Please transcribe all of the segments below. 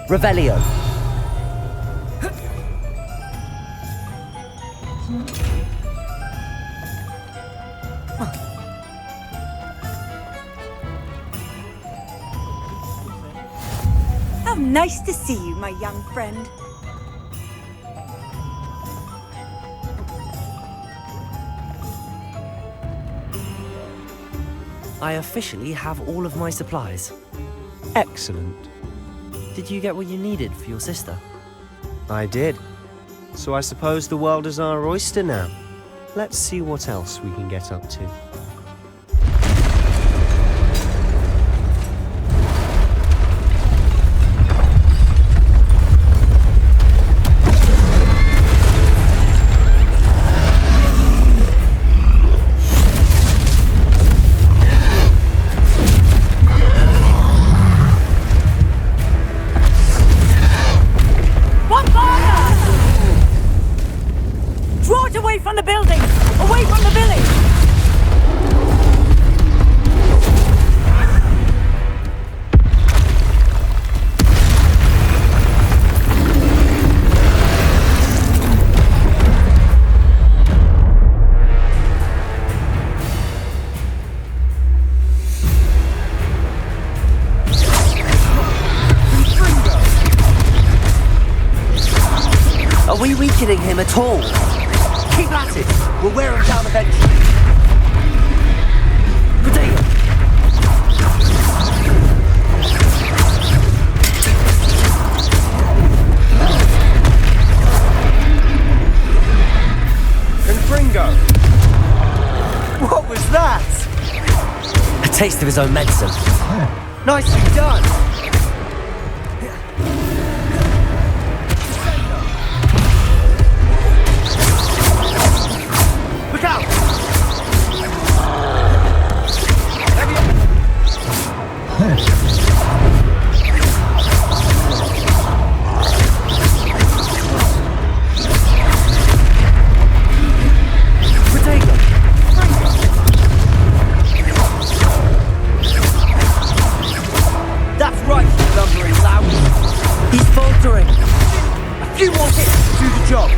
Revelio. How nice to see you, my young friend. I officially have all of my supplies. Excellent. Did you get what you needed for your sister? I did. So I suppose the world is our oyster now. Let's see what else we can get up to. Away from the building! Away from the village! Are we weakening him at all? Keep at it! We'll wear him down eventually. Potato! And Fringo! What was that? A taste of his own medicine. Nicely done! Look out! Potato! That's right, you lumbering louse! He's faltering! A few more hits to do the job!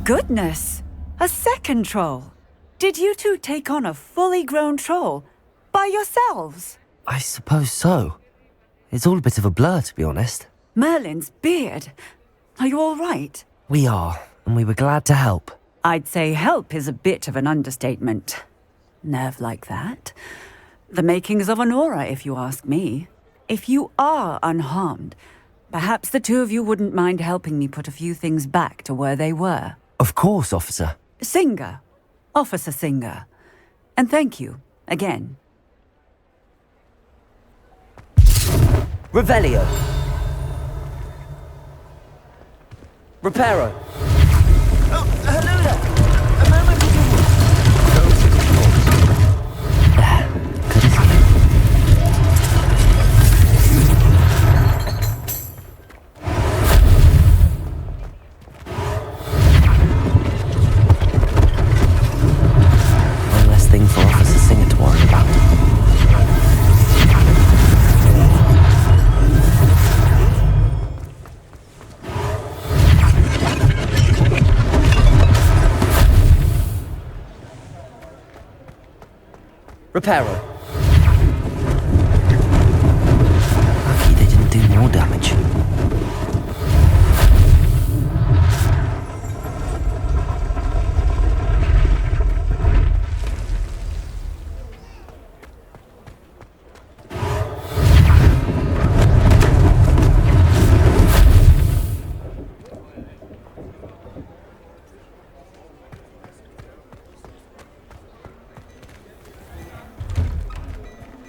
Goodness! A second troll! Did you two take on a fully grown troll? By yourselves? I suppose so. It's all a bit of a blur, to be honest. Merlin's beard. Are you all right? We are, and we were glad to help. I'd say help is a bit of an understatement. Nerve like that. The makings of an aura, if you ask me. If you are unharmed, perhaps the two of you wouldn't mind helping me put a few things back to where they were. Of course, officer. Singer. Officer Singer. And thank you, again. Revelio. Reparo. Oh, hello there. A moment good as new. One less thing for Officer Singer to worry about. Reparo. Lucky they didn't do more damage.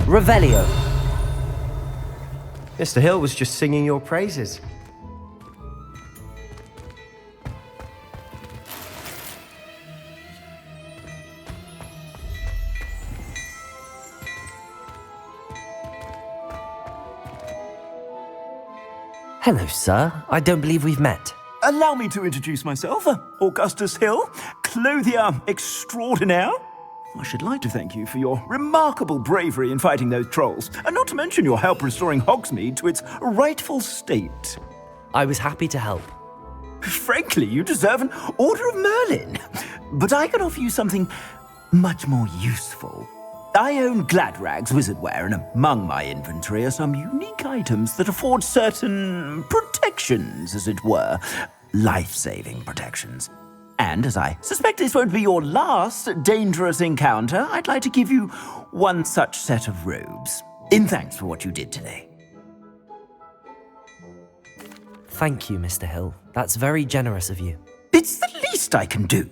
Revelio. Mr. Hill was just singing your praises. Hello, sir. I don't believe we've met. Allow me to introduce myself, Augustus Hill, clothier extraordinaire. I should like to thank you for your remarkable bravery in fighting those trolls, and not to mention your help restoring Hogsmeade to its rightful state. I was happy to help. Frankly, you deserve an Order of Merlin, but I can offer you something much more useful. I own Gladrag's wizardware, and among my inventory are some unique items that afford certain protections, as it were. Life-saving protections. And as I suspect this won't be your last dangerous encounter, I'd like to give you one such set of robes, in thanks for what you did today. Thank you, Mr. Hill. That's very generous of you. It's the least I can do.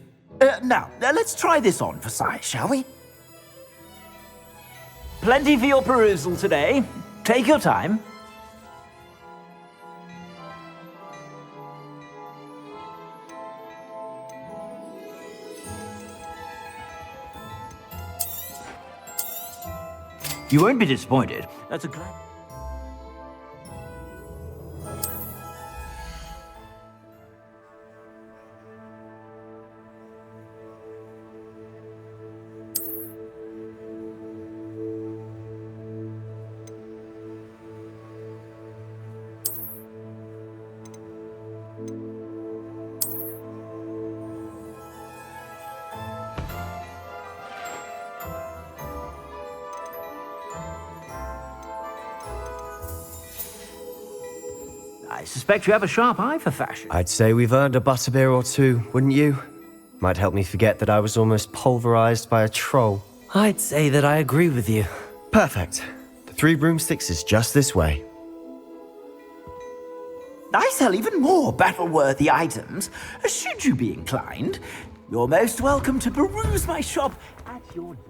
Now, let's try this on for size, shall we? Plenty for your perusal today. Take your time. You won't be disappointed. That's a glad... I suspect you have a sharp eye for fashion. I'd say we've earned a butterbeer or two, wouldn't you? Might help me forget that I was almost pulverized by a troll. I'd say that I agree with you. Perfect. The Three Broomsticks is just this way. I sell even more battle-worthy items. Should you be inclined, you're most welcome to peruse my shop at your leisure.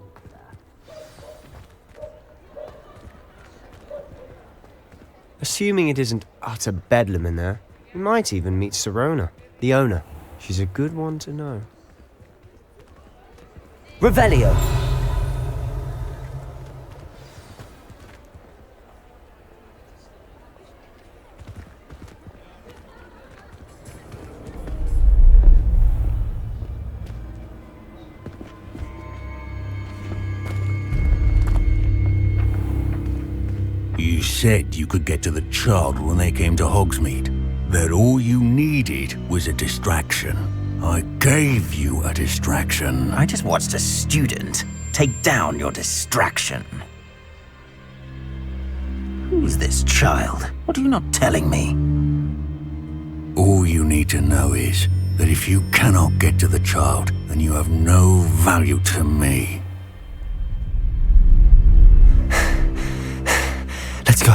Assuming it isn't utter bedlam in there, we might even meet Sirona, the owner. She's a good one to know. Revelio. You said you could get to the child when they came to Hogsmeade. That all you needed was a distraction. I gave you a distraction. I just watched a student take down your distraction. Who's this child? What are you not telling me? All you need to know is that if you cannot get to the child, then you have no value to me. Let's go.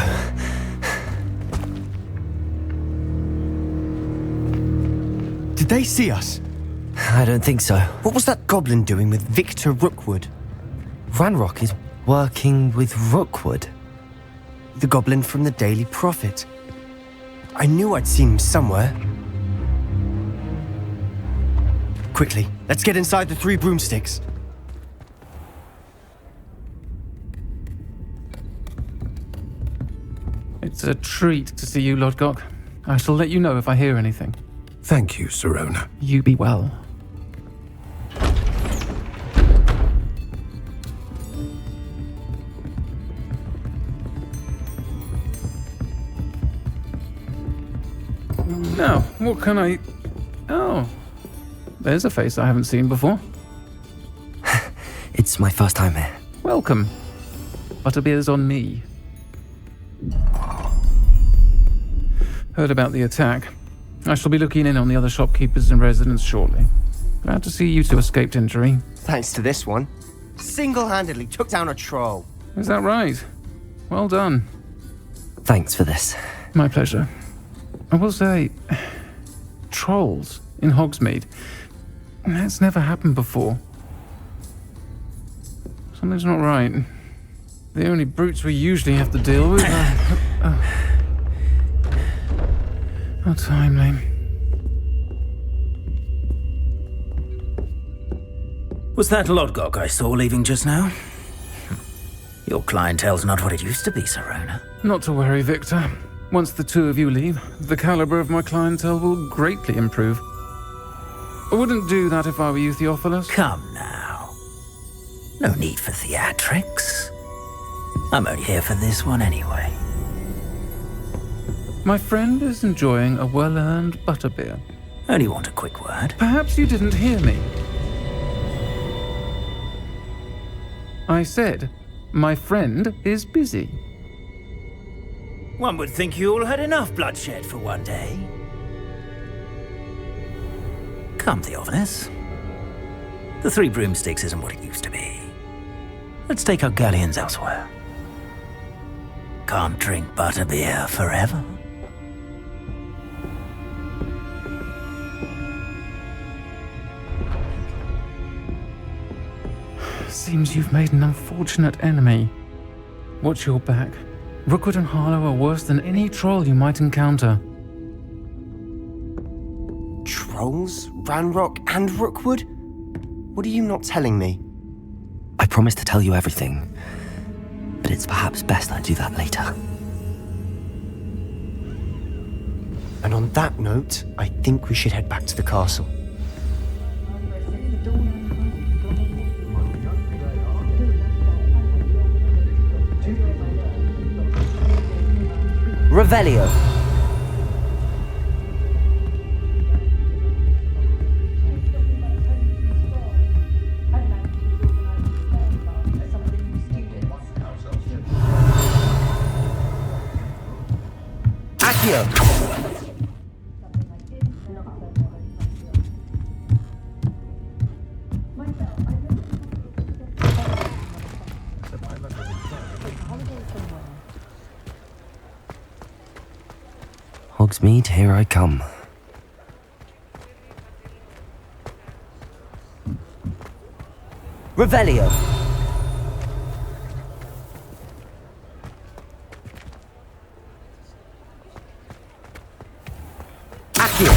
Did they see us? I don't think so. What was that goblin doing with Victor Rookwood? Ranrock is working with Rookwood. The goblin from the Daily Prophet. I knew I'd seen him somewhere. Quickly, let's get inside the Three Broomsticks. It's a treat to see you, Lodgok. I shall let you know if I hear anything. Thank you, Sirona. You be well. Now, what can I... Oh, there's a face I haven't seen before. It's my first time here. Welcome. Butterbeer's on me. Heard about the attack. I shall be looking in on the other shopkeepers and residents shortly. Glad to see you two escaped injury. Thanks to this one. Single-handedly took down a troll. Is that right? Well done. Thanks for this. My pleasure. I will say, trolls in Hogsmeade. That's never happened before. Something's not right. The only brutes we usually have to deal with are... How timely. Was that Lodgok I saw leaving just now? Your clientele's not what it used to be, Serona. Not to worry, Victor. Once the two of you leave, the caliber of my clientele will greatly improve. I wouldn't do that if I were you, Theophilus. Come now. No need for theatrics. I'm only here for this one anyway. My friend is enjoying a well-earned butterbeer. Only want a quick word. Perhaps you didn't hear me. I said, my friend is busy. One would think you all had enough bloodshed for one day. Come, Theophilus. The Three Broomsticks isn't what it used to be. Let's take our galleons elsewhere. Can't drink butterbeer forever. Seems you've made an unfortunate enemy. Watch your back. Rookwood and Harlow are worse than any troll you might encounter. Trolls? Ranrock and Rookwood? What are you not telling me? I promised to tell you everything, but it's perhaps best I do that later. And on that note, I think we should head back to the castle. Revelio. Accio. Hogsmeade, here I come. Revelio. Accio.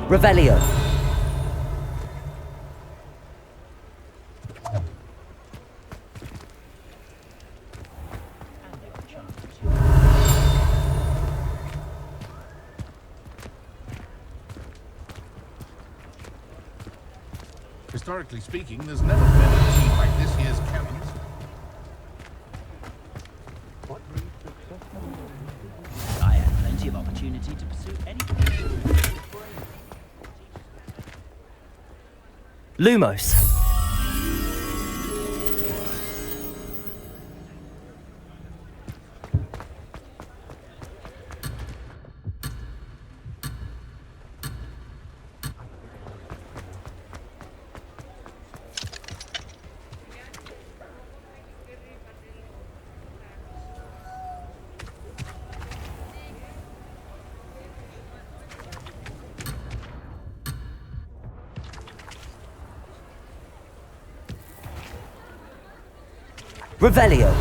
Revelio. Historically speaking, there's never been a team like this year's cannons. I had plenty of opportunity to pursue anything. Lumos. Revelio.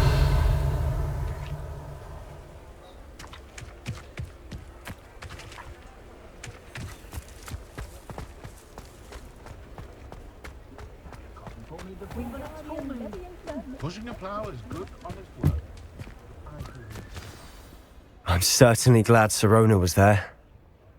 Pushing a plow is good, honest work. I'm certainly glad Serona was there.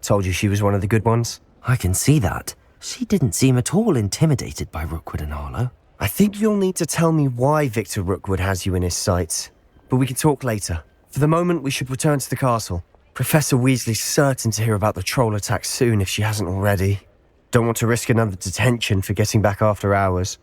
Told you she was one of the good ones. I can see that. She didn't seem at all intimidated by Rookwood and Harlow. I think you'll need to tell me why Victor Rookwood has you in his sights. But we can talk later. For the moment, we should return to the castle. Professor Weasley's certain to hear about the troll attack soon if she hasn't already. Don't want to risk another detention for getting back after hours.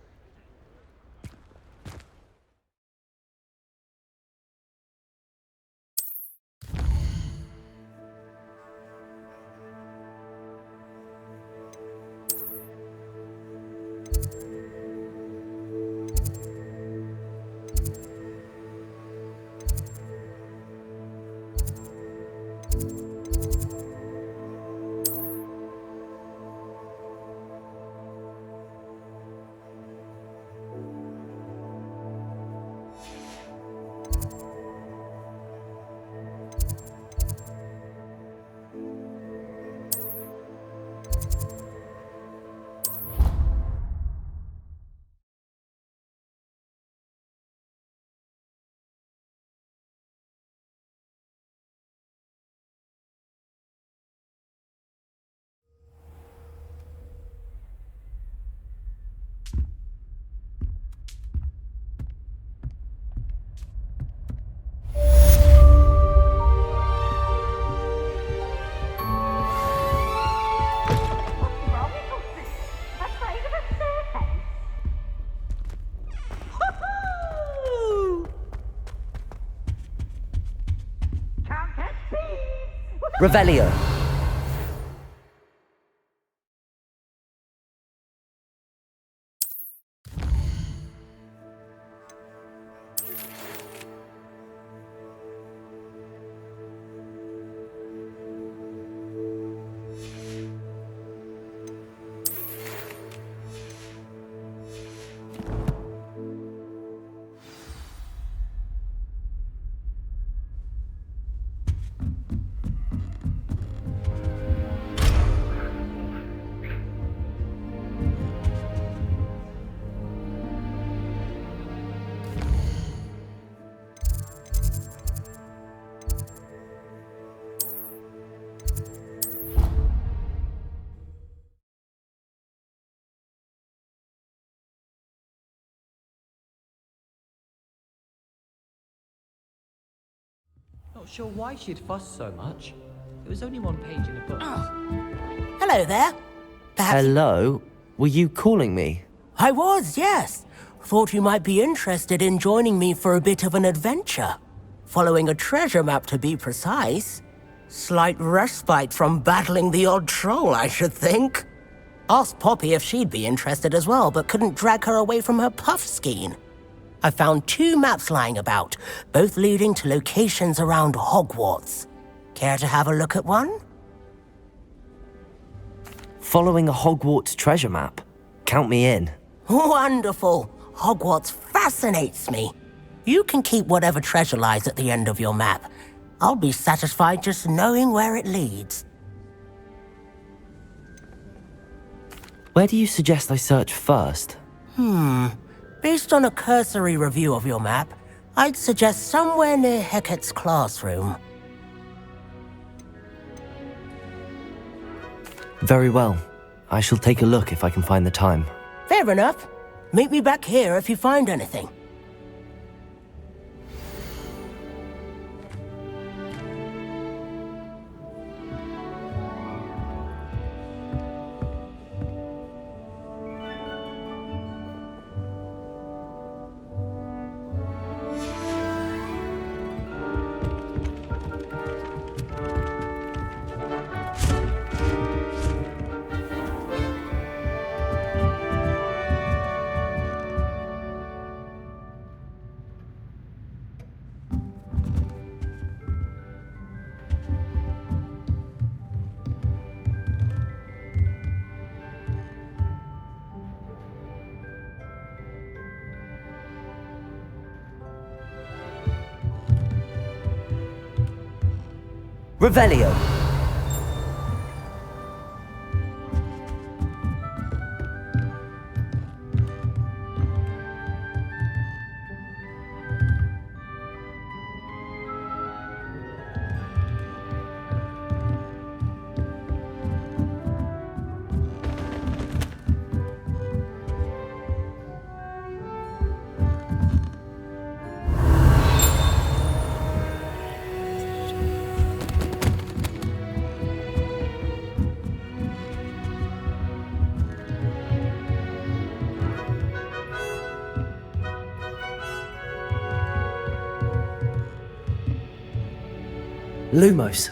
Revelio. Not sure why she'd fuss so much. There was only one page in a book. Hello there. Perhaps Hello? Were you calling me? I was, yes. Thought you might be interested in joining me for a bit of an adventure. Following a treasure map, to be precise. Slight respite from battling the odd troll, I should think. Asked Poppy if she'd be interested as well, but couldn't drag her away from her puff skein. I found 2 maps lying about, both leading to locations around Hogwarts. Care to have a look at one? Following a Hogwarts treasure map. Count me in. Wonderful. Hogwarts fascinates me. You can keep whatever treasure lies at the end of your map. I'll be satisfied just knowing where it leads. Where do you suggest I search first? Based on a cursory review of your map, I'd suggest somewhere near Hecat's classroom. Very well. I shall take a look if I can find the time. Fair enough. Meet me back here if you find anything. Revelio. Lumos.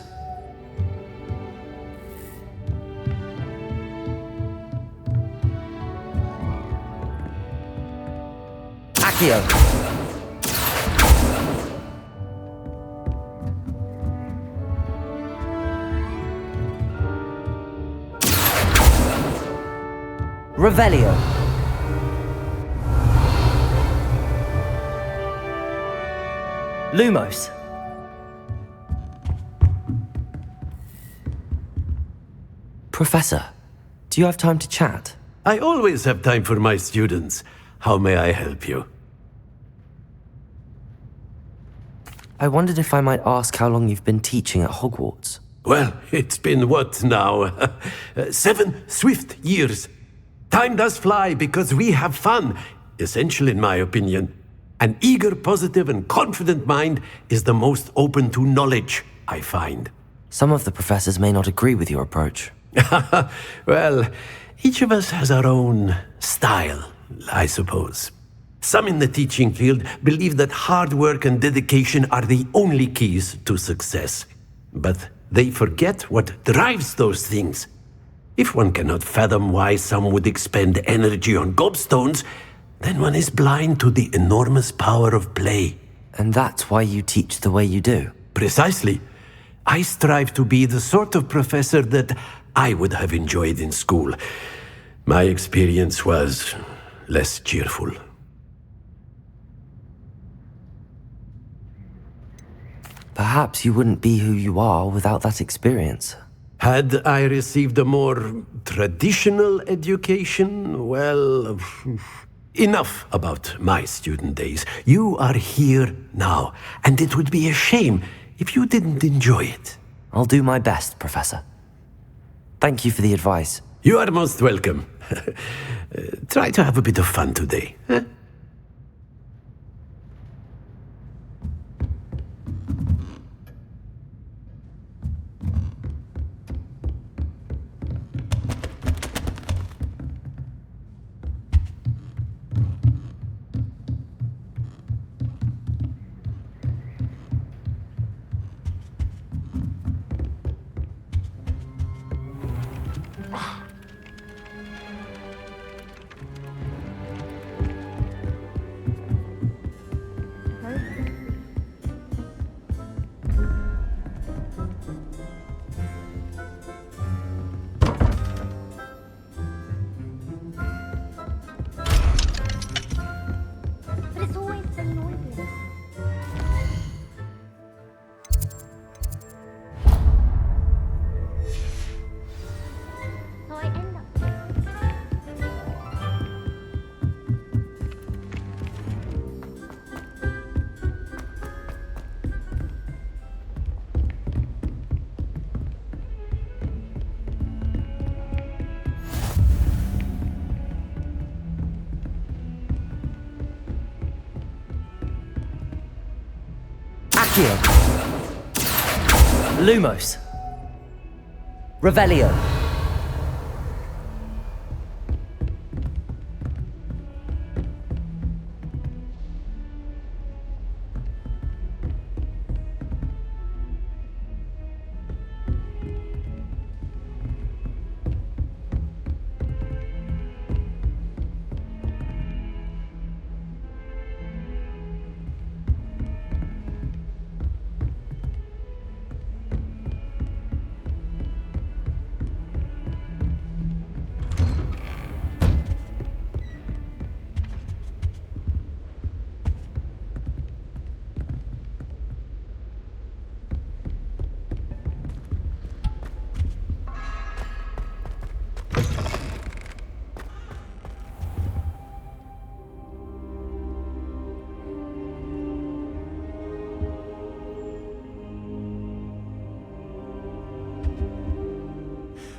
Accio. Revelio. Lumos. Professor, do you have time to chat? I always have time for my students. How may I help you? I wondered if I might ask how long you've been teaching at Hogwarts. Well, it's been what now? 7 swift years. Time does fly because we have fun, essential in my opinion. An eager, positive, and confident mind is the most open to knowledge, I find. Some of the professors may not agree with your approach. Well, each of us has our own style, I suppose. Some in the teaching field believe that hard work and dedication are the only keys to success. But They forget what drives those things. If one cannot fathom why some would expend energy on gobstones, then one is blind to the enormous power of play. And that's why you teach the way you do? Precisely. I strive to be the sort of professor that I would have enjoyed in school. My experience was less cheerful. Perhaps you wouldn't be who you are without that experience. Had I received a more traditional education, well, enough about my student days. You are here now, and it would be a shame if you didn't enjoy it. I'll do my best, Professor. Thank you for the advice. You are most welcome. Try to have a bit of fun today. Huh? Accio. Lumos. Revelio.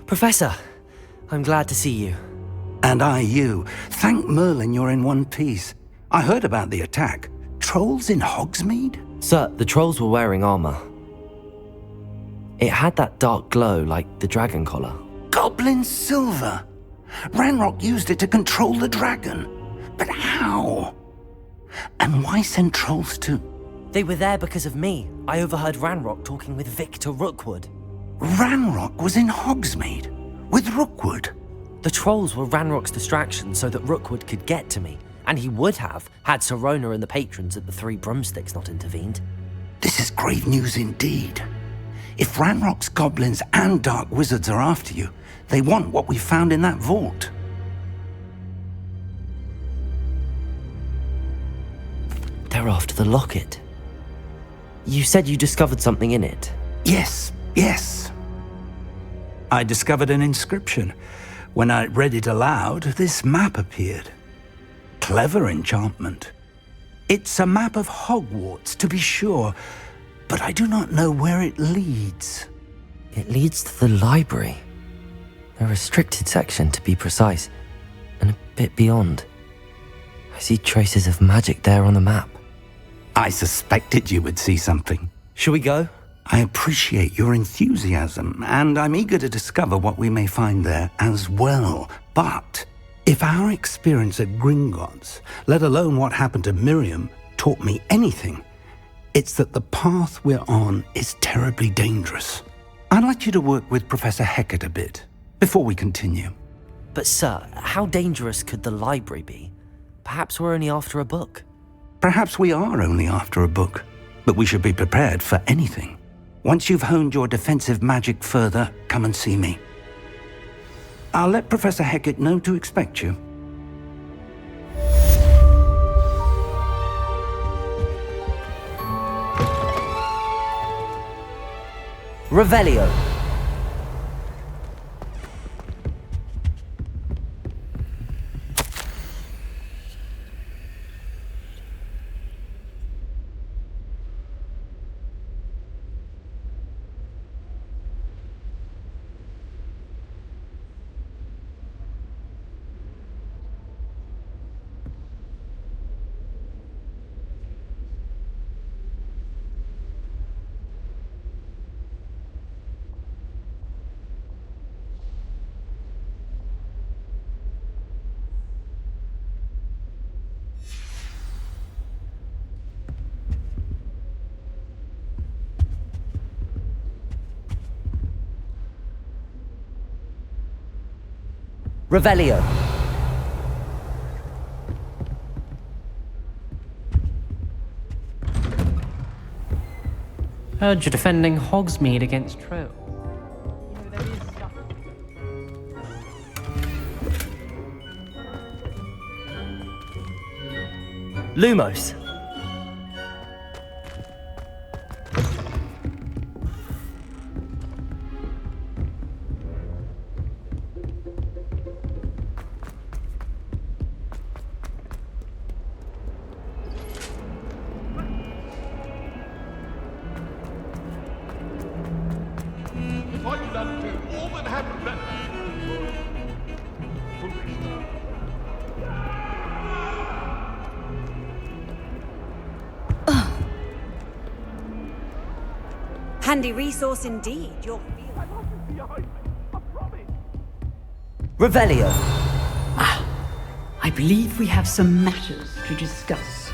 Professor, I'm glad to see you. And I you. Thank Merlin you're in one piece. I heard about the attack. Trolls in Hogsmeade? Sir, the trolls were wearing armor. It had that dark glow like the dragon collar. Goblin silver! Ranrock used it to control the dragon. But how? And why send trolls to... They were there because of me. I overheard Ranrock talking with Victor Rookwood. Ranrock was in Hogsmeade? With Rookwood? The trolls were Ranrock's distraction so that Rookwood could get to me. And he would have, had Sirona and the patrons at the Three Broomsticks not intervened. This is grave news indeed. If Ranrock's goblins and dark wizards are after you, they want what we found in that vault. They're after the locket. You said you discovered something in it. Yes. I discovered an inscription. When I read it aloud, this map appeared. Clever enchantment. It's a map of Hogwarts, to be sure, but I do not know where it leads. It leads to the library. A restricted section, to be precise, and a bit beyond. I see traces of magic there on the map. I suspected you would see something. Shall we go? I appreciate your enthusiasm, and I'm eager to discover what we may find there as well. But if our experience at Gringotts, let alone what happened to Miriam, taught me anything, it's that the path we're on is terribly dangerous. I'd like you to work with Professor Hecat a bit, before we continue. But sir, how dangerous could the library be? Perhaps we're only after a book. Perhaps we are only after a book, but we should be prepared for anything. Once you've honed your defensive magic further, come and see me. I'll let Professor Hecat know to expect you. Revelio. Revelio. Heard you're defending Hogsmeade against trolls. Lumos. What you done to all that happened that... Handy resource indeed. Your Revelio. I believe we have some matters to discuss.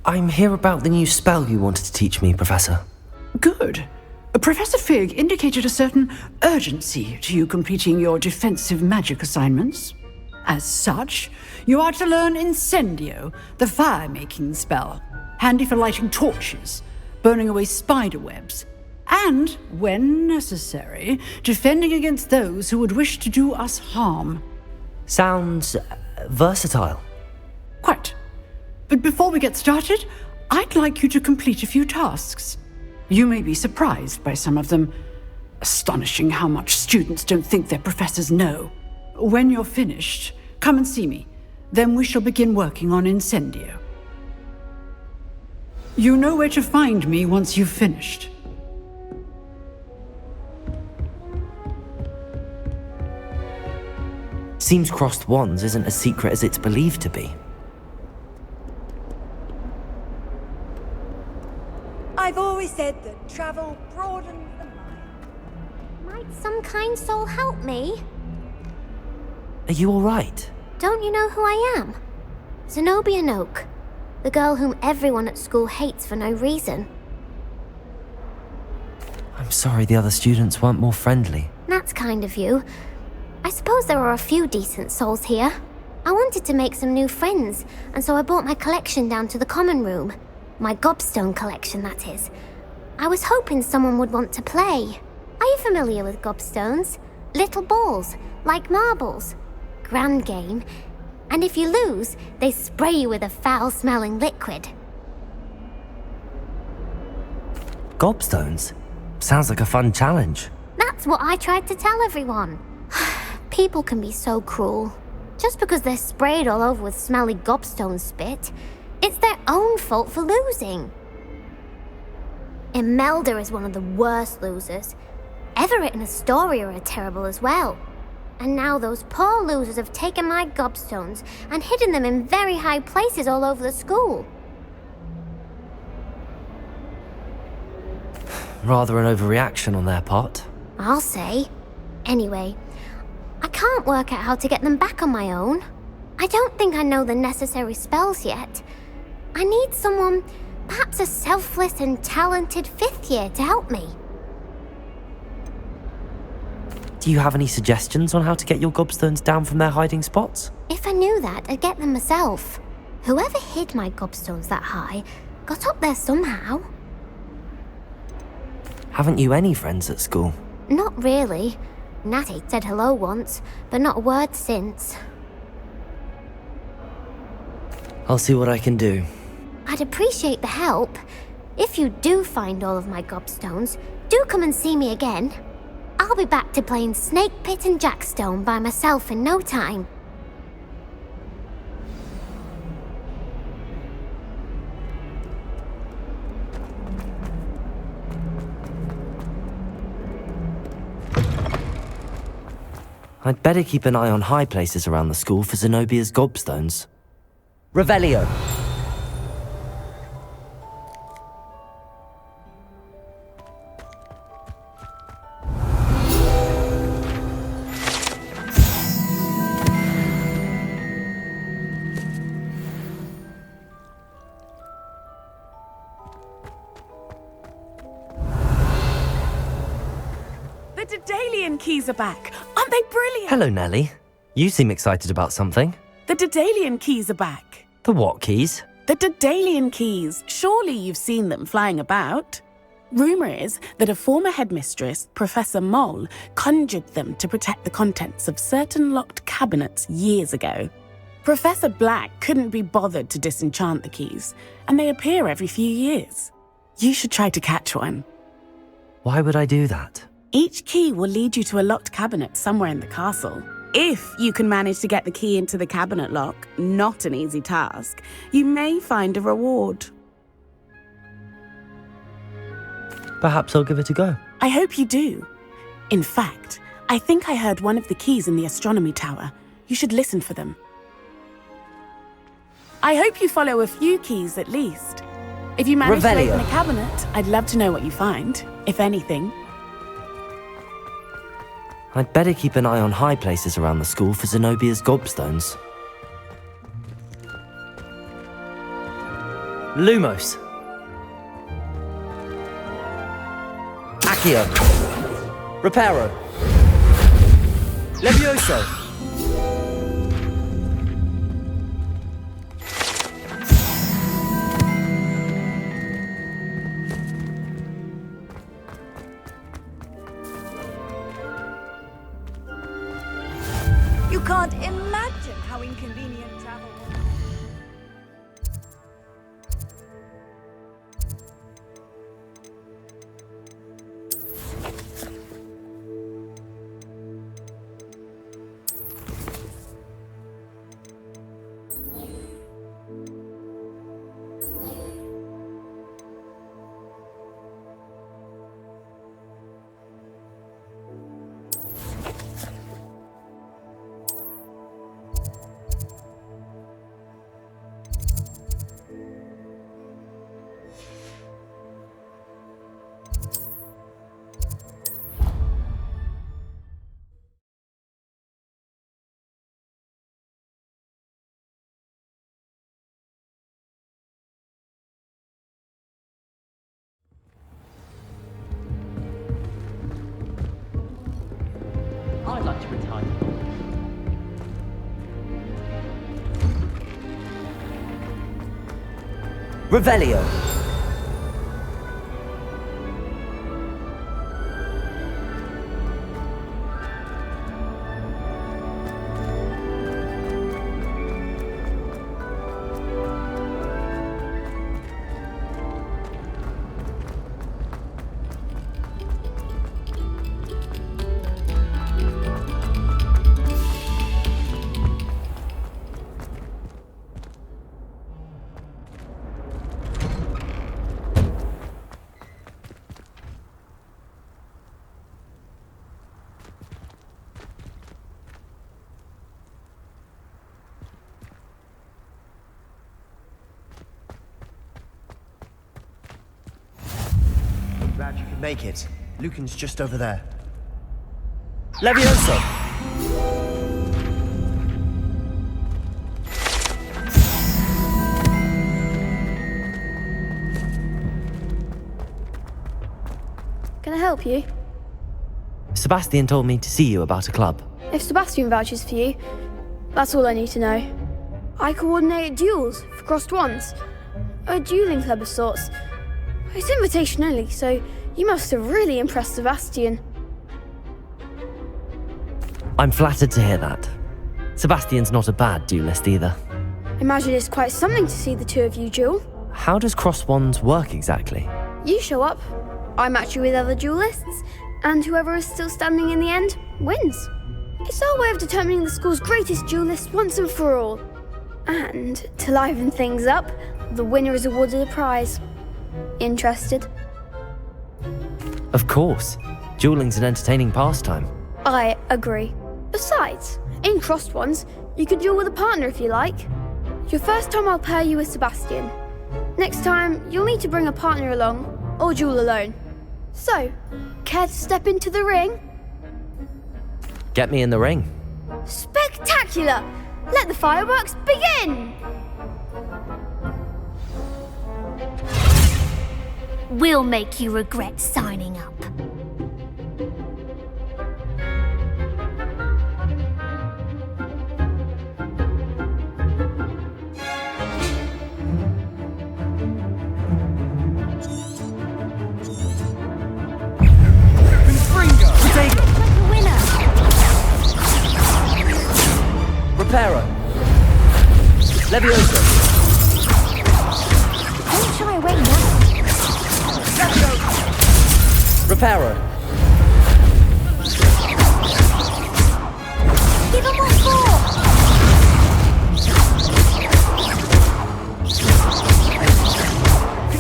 I'm here about the new spell you wanted to teach me, Professor. Good. Professor Fig indicated a certain urgency to you completing your defensive magic assignments. As such, you are to learn Incendio, the fire-making spell, handy for lighting torches, burning away spider webs, and, when necessary, defending against those who would wish to do us harm. Sounds versatile. Quite. But before we get started, I'd like you to complete a few tasks. You may be surprised by some of them. Astonishing how much students don't think their professors know. When you're finished, come and see me. Then we shall begin working on Incendio. You know where to find me once you've finished. Seems crossed wands isn't as secret as it's believed to be. I've always said that travel broadens the mind. Might some kind soul help me? Are you alright? Don't you know who I am? Zenobia Noak, the girl whom everyone at school hates for no reason. I'm sorry the other students weren't more friendly. That's kind of you. I suppose there are a few decent souls here. I wanted to make some new friends, and so I brought my collection down to the common room. My gobstone collection, that is. I was hoping someone would want to play. Are you familiar with gobstones? Little balls, like marbles. Grand game. And if you lose, they spray you with a foul-smelling liquid. Gobstones? Sounds like a fun challenge. That's what I tried to tell everyone. People can be so cruel. Just because they're sprayed all over with smelly gobstone spit, it's their own fault for losing. Imelda is one of the worst losers. Everett and Astoria are terrible as well. And now those poor losers have taken my gobstones and hidden them in very high places all over the school. Rather an overreaction on their part. I'll say. Anyway, I can't work out how to get them back on my own. I don't think I know the necessary spells yet. I need someone, perhaps a selfless and talented 5th year to help me. Do you have any suggestions on how to get your gobstones down from their hiding spots? If I knew that, I'd get them myself. Whoever hid my gobstones that high got up there somehow. Haven't you any friends at school? Not really. Natty said hello once, but not a word since. I'll see what I can do. I'd appreciate the help. If you do find all of my gobstones, do come and see me again. I'll be back to playing Snake Pit and Jackstone by myself in no time. I'd better keep an eye on high places around the school for Zenobia's gobstones. Revelio! The Daedalian keys are back. Aren't they brilliant? Hello, Nellie. You seem excited about something. The Daedalian keys are back. The what keys? The Daedalian keys. Surely you've seen them flying about. Rumour is that a former headmistress, Professor Moll, conjured them to protect the contents of certain locked cabinets years ago. Professor Black couldn't be bothered to disenchant the keys, and they appear every few years. You should try to catch one. Why would I do that? Each key will lead you to a locked cabinet somewhere in the castle. If you can manage to get the key into the cabinet lock, not an easy task, you may find a reward. Perhaps I'll give it a go. I hope you do. In fact, I think I heard one of the keys in the astronomy tower. You should listen for them. I hope you follow a few keys at least. If you manage to open a cabinet, I'd love to know what you find, if anything. I'd better keep an eye on high places around the school for Zenobia's gobstones. Lumos. Accio. Reparo. Levioso. You can't imagine how inconvenient travel was. I'd like to retire. Revelio. Glad you could make it. Lucan's just over there. Levioso. help you? Sebastian told me to see you about a club. If Sebastian vouches for you, that's all I need to know. I coordinate duels for crossed wands. A dueling club of sorts. It's invitation only, so you must have really impressed Sebastian. I'm flattered to hear that. Sebastian's not a bad duelist either. Imagine it's quite something to see the two of you duel. How does cross wands work exactly? You show up, I match you with other duelists, and whoever is still standing in the end wins. It's our way of determining the school's greatest duelist once and for all. And to liven things up, the winner is awarded a prize. Interested? Of course. Dueling's an entertaining pastime. I agree. Besides, in crossed ones, you can duel with a partner if you like. Your first time I'll pair you with Sebastian. Next time, you'll need to bring a partner along, or duel alone. So, care to step into the ring? Get me in the ring. Spectacular! Let the fireworks begin! We'll make you regret signing up. Reparo. Levioso. Don't shy away now. Reparo. Give him what for!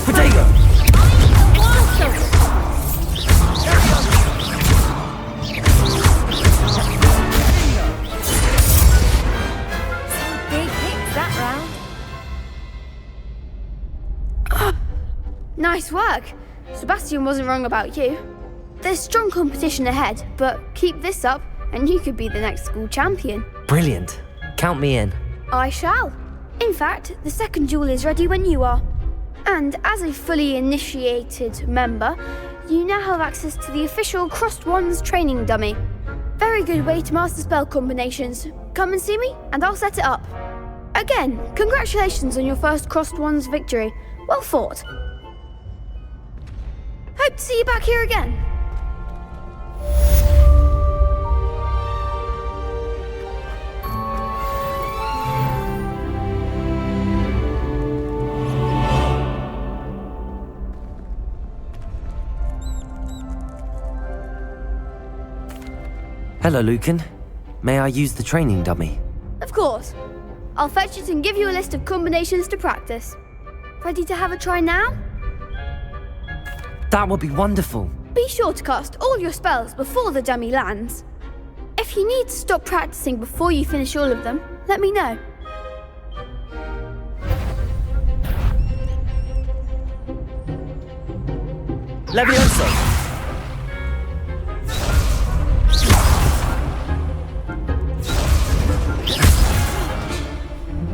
Protego. Big hits that round. Nice work. Sebastian wasn't wrong about you. There's strong competition ahead, but keep this up and you could be the next school champion. Brilliant. Count me in. I shall. In fact, the second duel is ready when you are. And as a fully initiated member, you now have access to the official Crossed Wands training dummy. Very good way to master spell combinations. Come and see me, and I'll set it up. Again, congratulations on your first Crossed Wands victory. Well fought. Hope to see you back here again. Hello, Lucan. May I use the training dummy? Of course. I'll fetch it and give you a list of combinations to practice. Ready to have a try now? That would be wonderful. Be sure to cast all your spells before the dummy lands. If you need to stop practicing before you finish all of them, let me know. Levioso.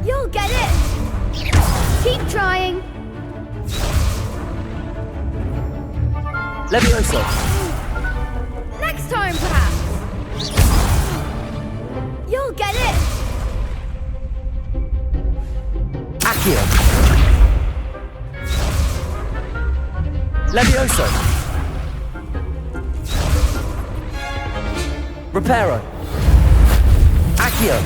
You'll get it! Keep trying! Levioso. Next time, perhaps! You'll get it! Accio. Levioso. Reparo. Accio.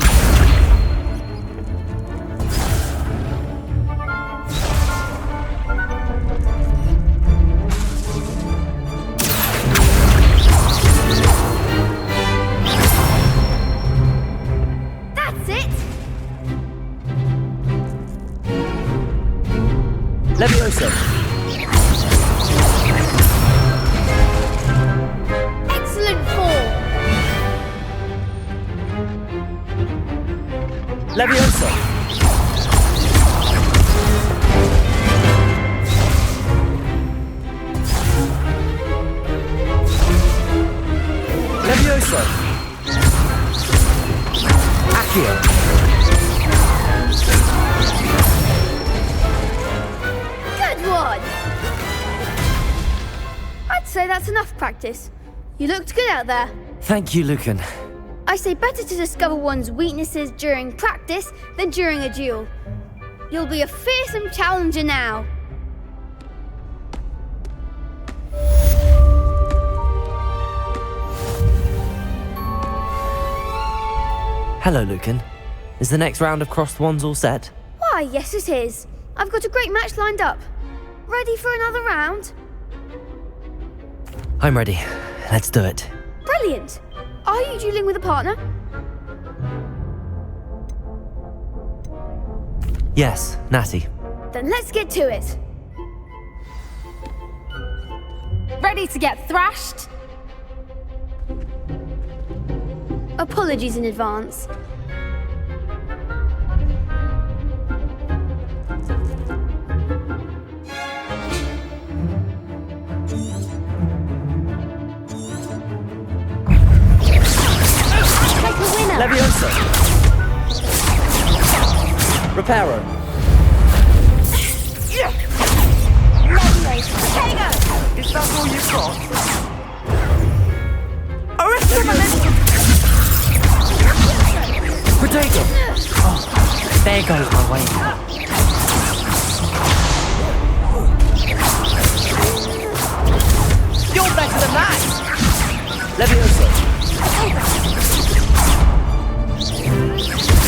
That's it! Levioso. Excellent fall! Levioso. Levioso. Accio. Good one! I'd say that's that's enough practice. You looked good out there. Thank you, Lucan. I say better to discover one's weaknesses during practice than during a duel. You'll be a fearsome challenger now. Hello, Lucan. Is the next round of crossed wands all set? Why, yes it is. I've got a great match lined up. Ready for another round? I'm ready. Let's do it. Brilliant. Are you dueling with a partner? Yes, Natty. Then let's get to it. Ready to get thrashed? Apologies in advance. Leviosa. Reparo. Is that all you've got? Protego! Oh, there goes my way. You're better than that! Leviosa.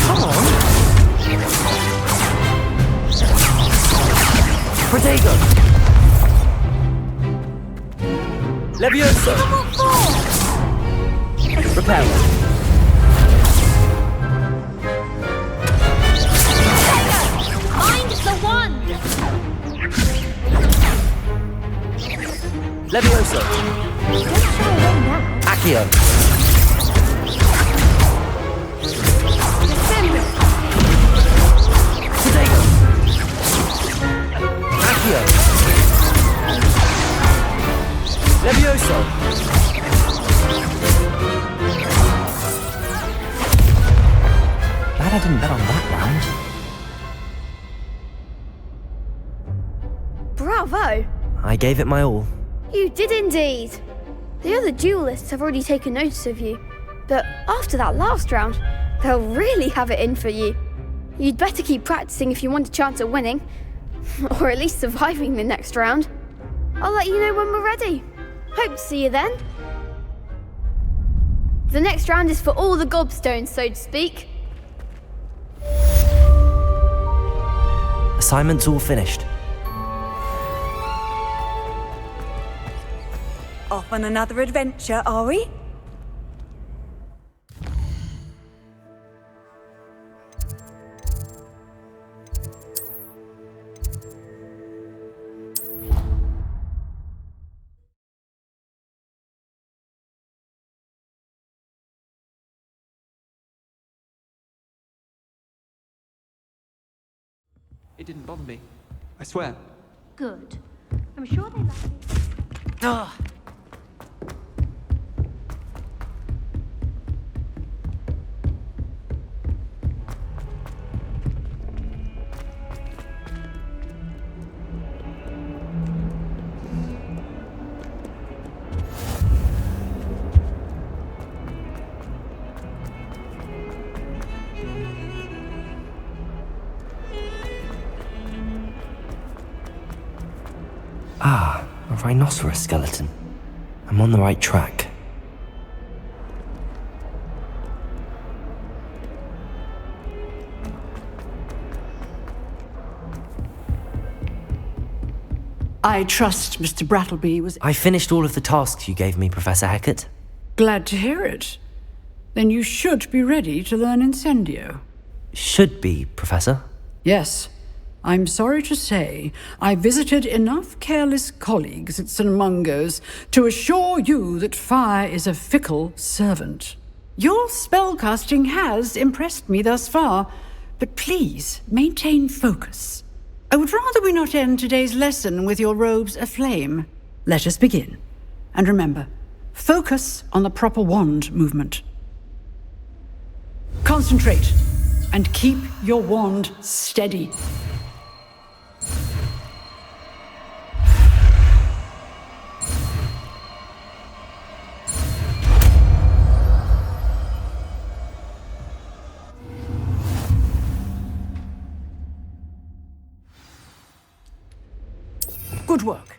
Come on. Protego! Leviosa. Reparo. Mind the one! Leviosa. Accio. Protego! Accio. Leviosa. Glad I didn't bet on that round. Bravo! I gave it my all. You did indeed. The other duelists have already taken notice of you, but after that last round, they'll really have it in for you. You'd better keep practicing if you want a chance at winning, or at least surviving the next round. I'll let you know when we're ready. Hope to see you then. The next round is for all the gobstones, so to speak. Assignment's all finished. Off on another adventure, are we? It didn't bother me. I swear. Good. I'm sure they like it. Ugh. Ah, a rhinoceros skeleton. I'm on the right track. I trust Mr. Brattleby was... I finished all of the tasks you gave me, Professor Hecat. Glad to hear it. Then you should be ready to learn Incendio. Should be, Professor. Yes. I'm sorry to say, I visited enough careless colleagues at St. Mungo's to assure you that fire is a fickle servant. Your spellcasting has impressed me thus far, but please maintain focus. I would rather we not end today's lesson with your robes aflame. Let us begin. And remember, focus on the proper wand movement. Concentrate, and keep your wand steady. Good work.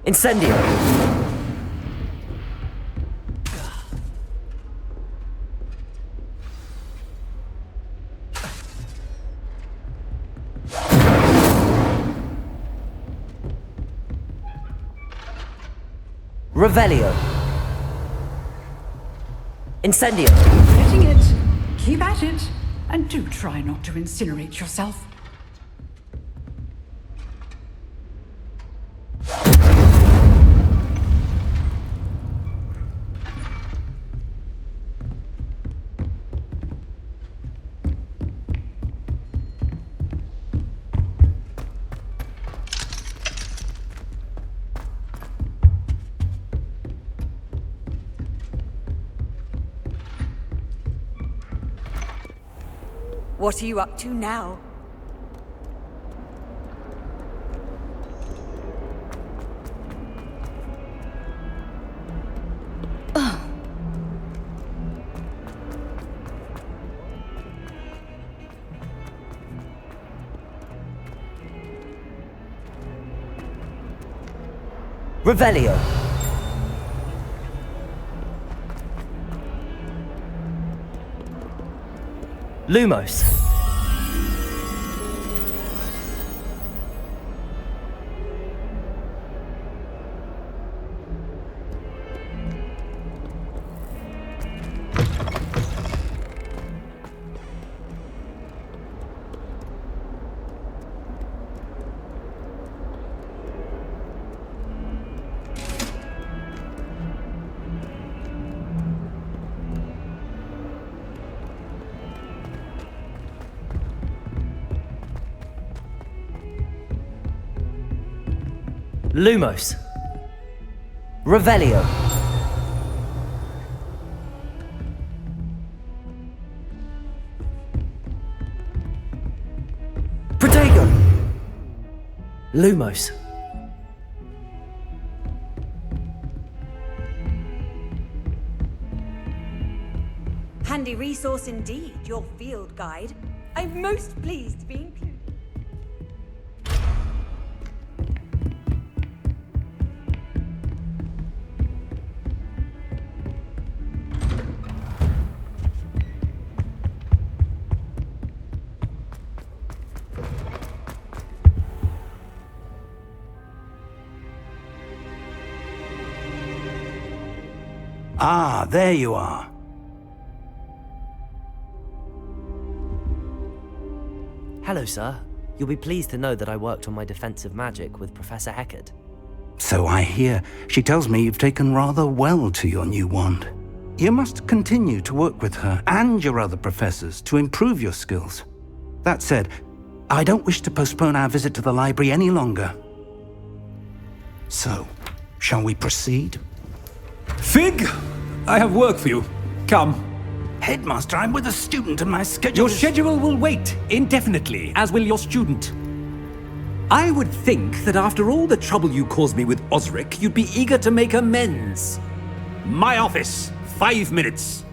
Incendio! Revelio. Incendio. Getting it. Keep at it. And do try not to incinerate yourself. What are you up to now? Revelio. Lumos. Lumos. Revelio. Protego. Lumos. Handy resource indeed, your field guide. I'm most pleased to be included. Ah, there you are. Hello, sir. You'll be pleased to know that I worked on my defensive magic with Professor Heckard. So I hear. She tells me you've taken rather well to your new wand. You must continue to work with her and your other professors to improve your skills. That said, I don't wish to postpone our visit to the library any longer. So, shall we proceed? Fig! I have work for you. Come. Headmaster, I'm with a student and my schedule Your schedule will wait indefinitely, as will your student. I would think that after all the trouble you caused me with Osric, you'd be eager to make amends. My office, 5 minutes.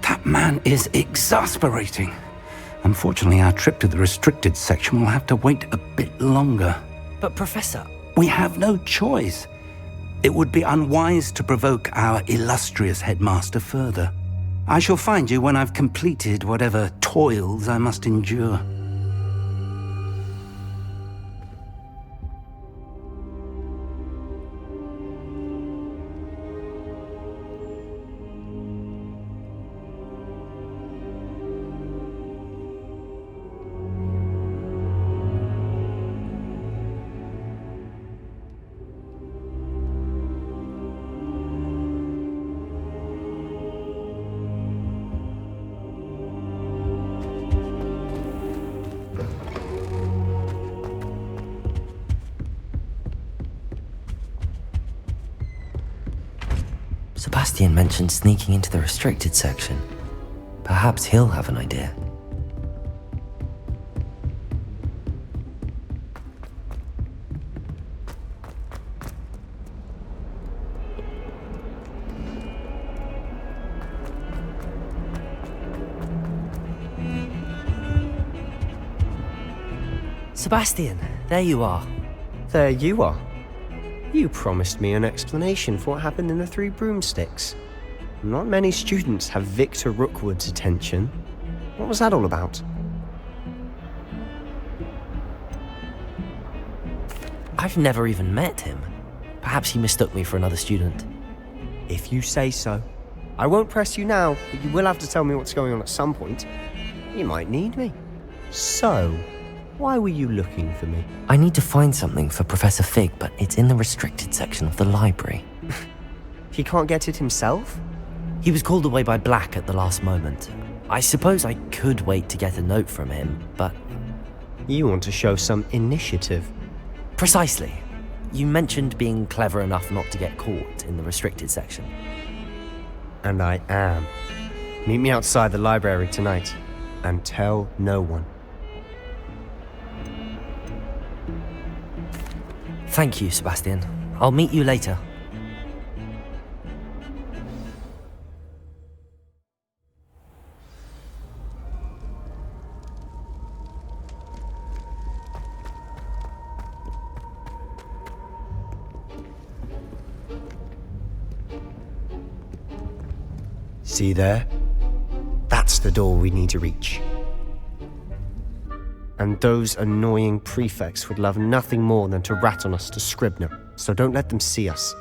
That man is exasperating. Unfortunately, our trip to the restricted section will have to wait a bit longer. But Professor... We have no choice. It would be unwise to provoke our illustrious headmaster further. I shall find you when I've completed whatever toils I must endure. Sebastian mentioned sneaking into the restricted section. Perhaps he'll have an idea. Sebastian, there you are. There you are. You promised me an explanation for what happened in the Three Broomsticks. Not many students have Victor Rookwood's attention. What was that all about? I've never even met him. Perhaps he mistook me for another student. If you say so. I won't press you now, but you will have to tell me what's going on at some point. You might need me. So, why were you looking for me? I need to find something for Professor Fig, but it's in the restricted section of the library. He can't get it himself? He was called away by Black at the last moment. I suppose I could wait to get a note from him, but... You want to show some initiative. Precisely. You mentioned being clever enough not to get caught in the restricted section. And I am. Meet me outside the library tonight, and tell no one. Thank you, Sebastian. I'll meet you later. See there? That's the door we need to reach. And those annoying prefects would love nothing more than to rat on us to Scribner, so don't let them see us.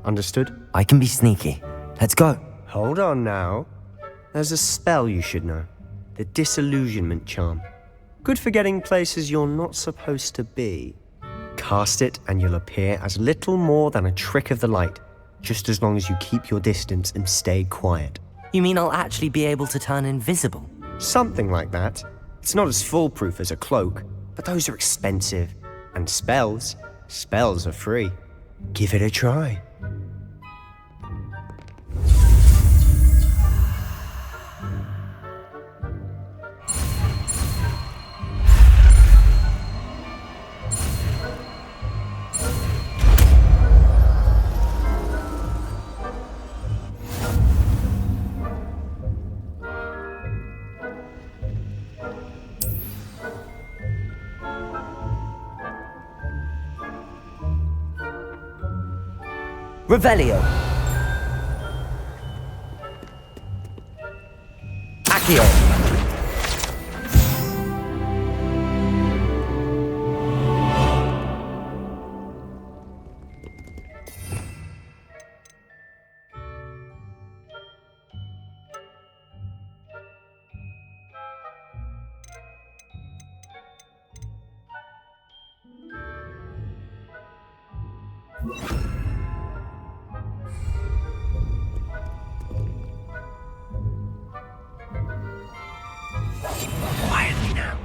Understood? I can be sneaky. Let's go. Hold on now. There's a spell you should know. The Disillusionment Charm. Good for getting places you're not supposed to be. Cast it and you'll appear as little more than a trick of the light, just as long as you keep your distance and stay quiet. You mean I'll actually be able to turn invisible? Something like that. It's not as foolproof as a cloak, but those are expensive. And spells are free. Give it a try. Revelio. Accio. Quietly now.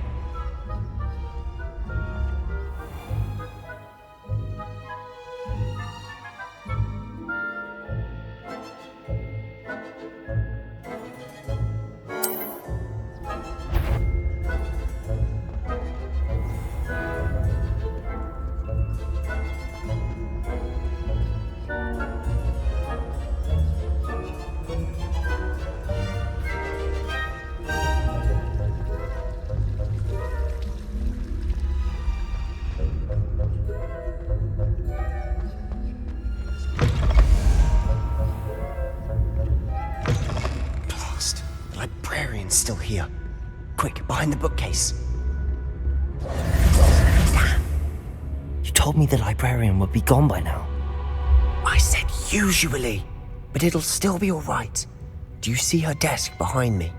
Merlin's still here. Quick, behind the bookcase. You told me the librarian would be gone by now. I said usually, but it'll still be all right. Do you see her desk behind me?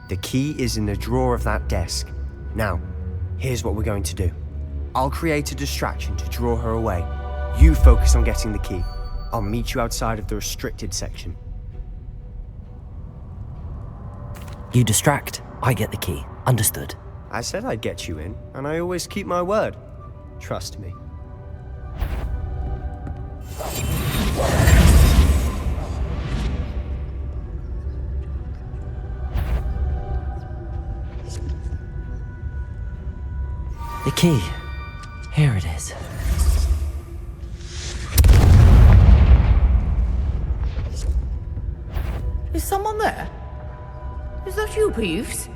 The key is in the drawer of that desk. Now, here's what we're going to do. I'll create a distraction to draw her away. You focus on getting the key. I'll meet you outside of the restricted section. You distract, I get the key. Understood. I said I'd get you in, and I always keep my word. Trust me. The key. Here it is. Is someone there? Is that you, Peeves?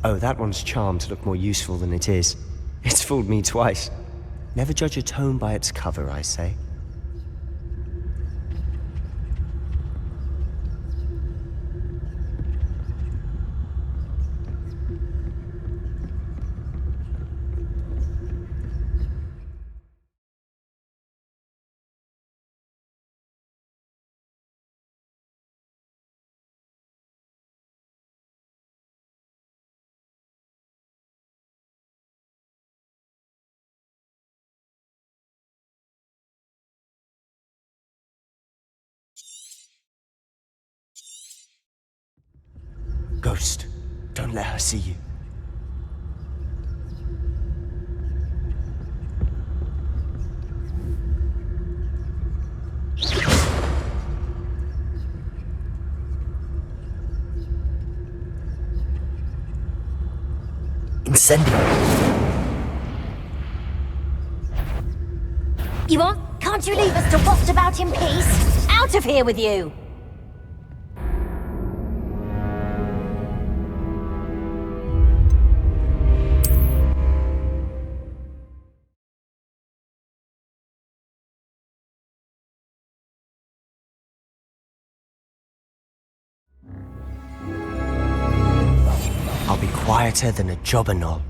Oh, that one's charmed to look more useful than it is. It's fooled me twice. Never judge a tome by its cover, I say. Ghost, don't let her see you. Incendio. You what? Can't you leave us to waft about in peace? Out of here with you! I'll be quieter than a jobberknoll.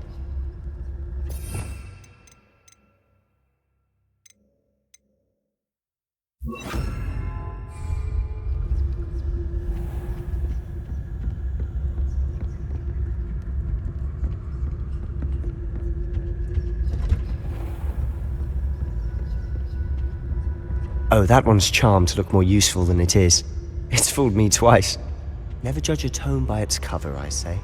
Oh, that one's charmed to look more useful than it is. It's fooled me twice. Never judge a tome by its cover, I say.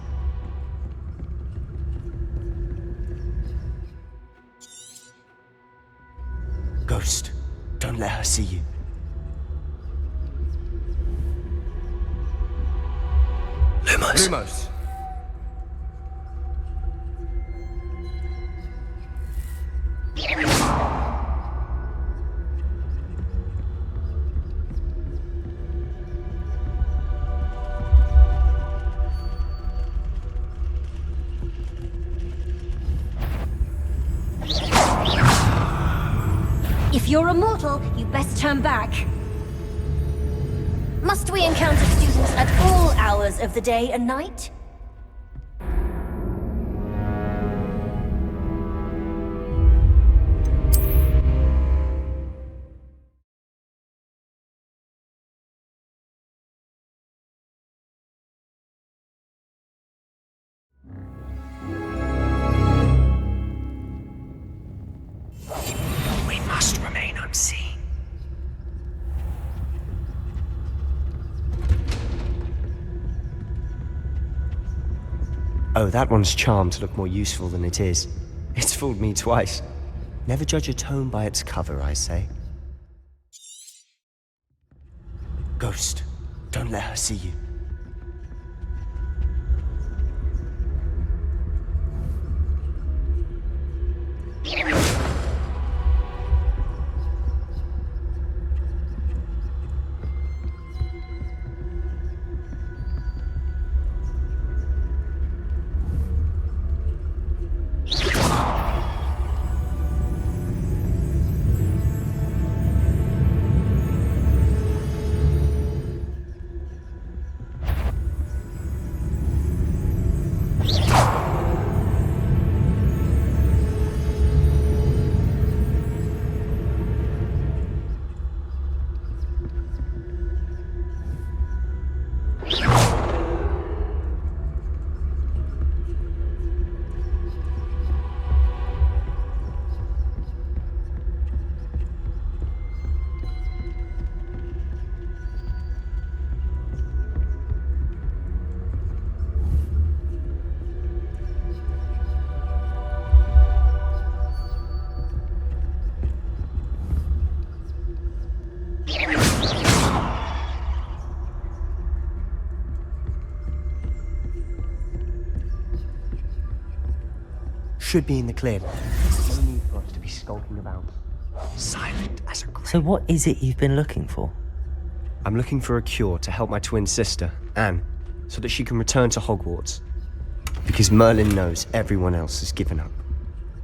Ghost, don't let her see you. Lumos. Lumos. If you're a mortal, you best turn back. Must we encounter students at all hours of the day and night? We must remain unseen. Oh, that one's charmed to look more useful than it is. It's fooled me twice. Never judge a tome by its cover, I say. Ghost, don't let her see you. should be in the clear. There's no need for us to be skulking about. Silent as a grave. So what is it you've been looking for? I'm looking for a cure to help my twin sister, Anne, so that she can return to Hogwarts. Because Merlin knows everyone else has given up.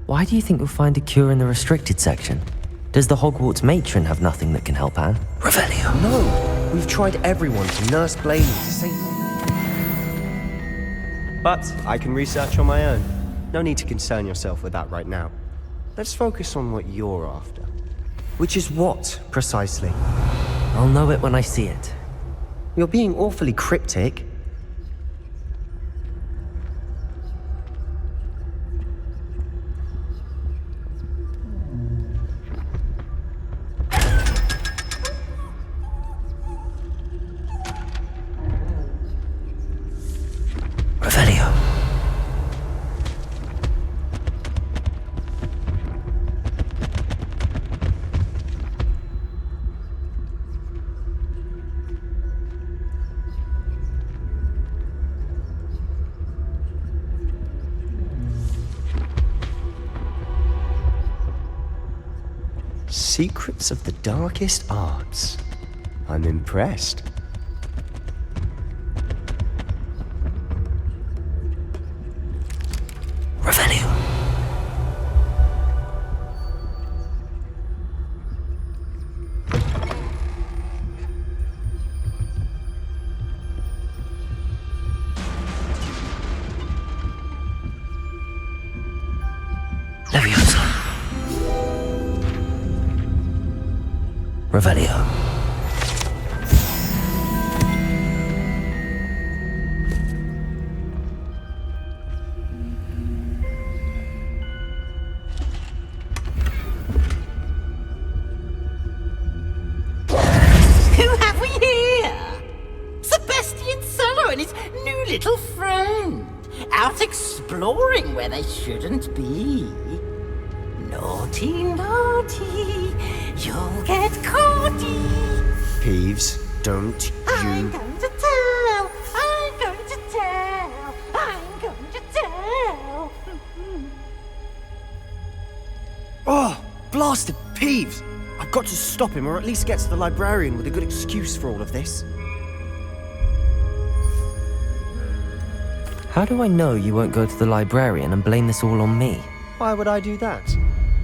Why do you think you'll find a cure in the restricted section? Does the Hogwarts matron have nothing that can help Anne? Revelio. No! We've tried everyone to nurse Blaney to save her. But I can research on my own. No need to concern yourself with that right now. Let's focus on what you're after. Which is what, precisely? I'll know it when I see it. You're being awfully cryptic. Revelio. Secrets of the darkest arts. I'm impressed. Revelio. Leviosa. Revelio. Who have we here? Sebastian Solo and his new little friend. Out exploring where they shouldn't be. Naughty, naughty. You'll get caughty. Peeves, don't I'm you... going to tell. I'm going to tell. I'm going to tell. Oh, blasted Peeves! I've got to stop him, or at least get to the librarian with a good excuse for all of this. How do I know you won't go to the librarian and blame this all on me? Why would I do that?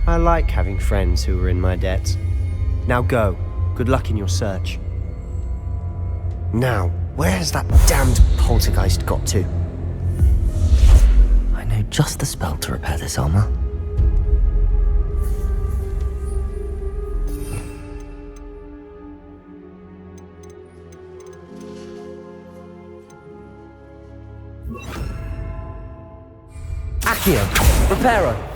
I like having friends who are in my debt. Now go. Good luck in your search. Now, where has that damned poltergeist got to? I know just the spell to repair this armor. Accio, Reparo.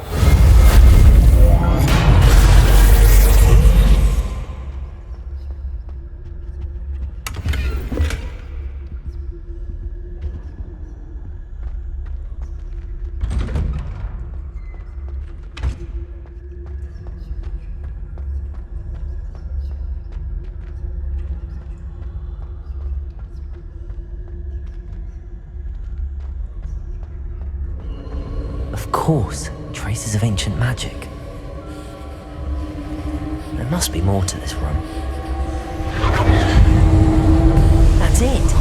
Of course, traces of ancient magic. There must be more to this room. That's it!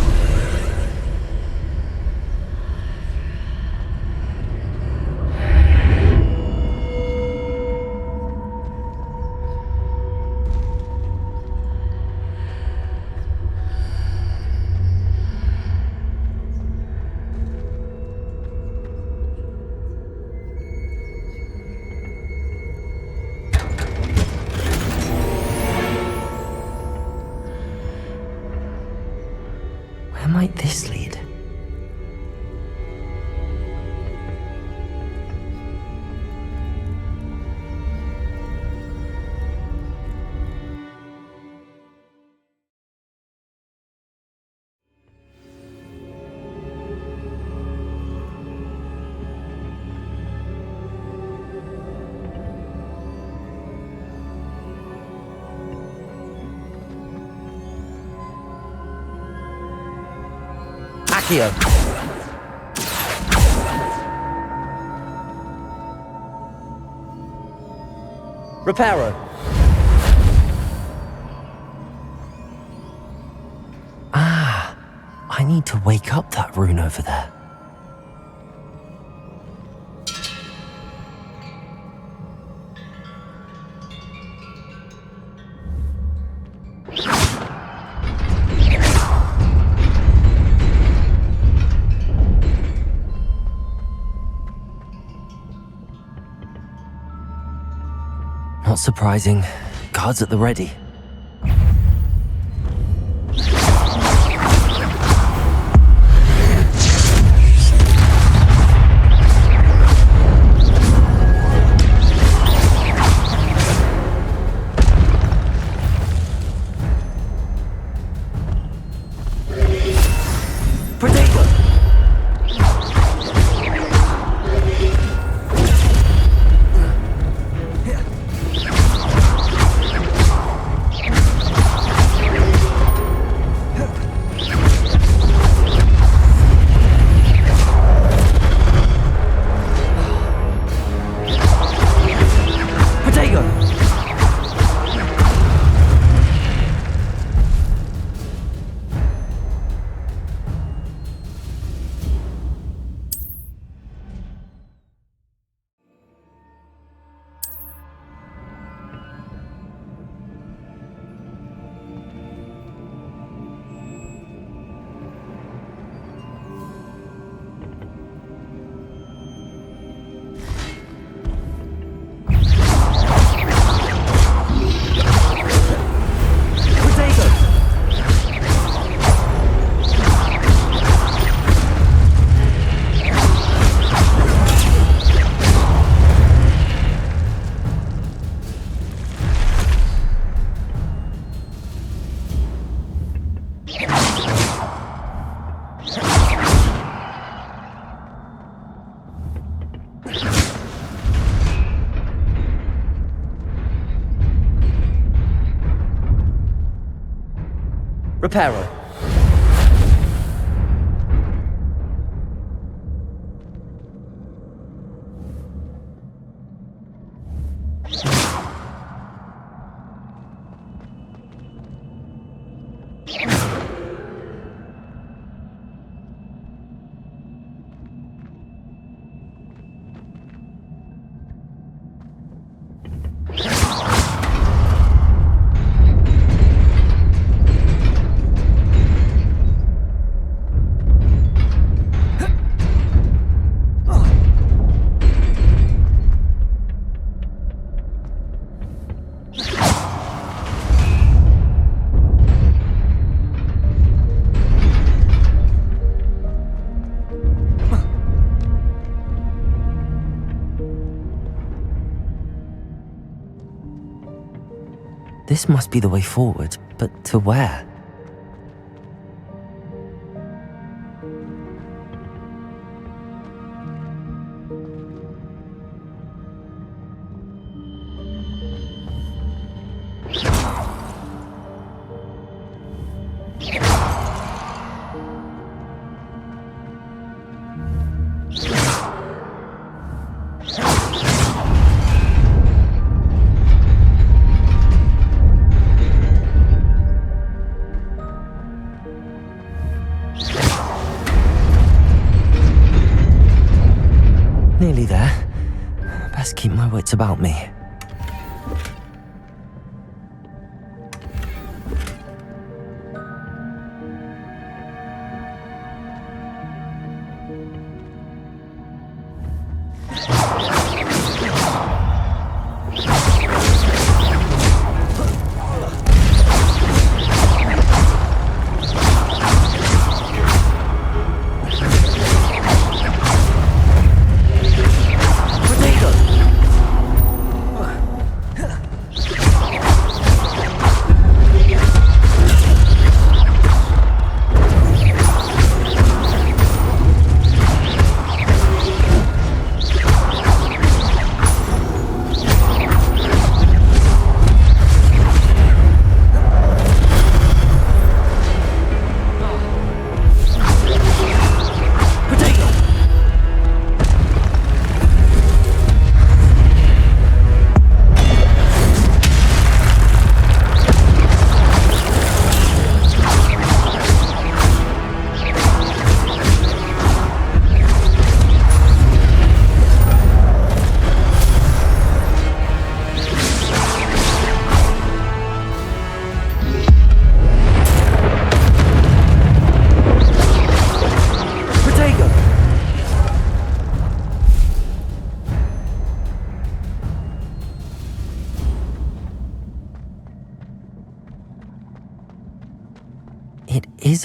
Where might this lead? Accio. Reparo. Ah, I need to wake up that rune over there. Not surprising. Guards at the ready. Reparo. This must be the way forward, but to where? Nearly there. Best keep my wits about me.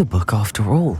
is a book after all.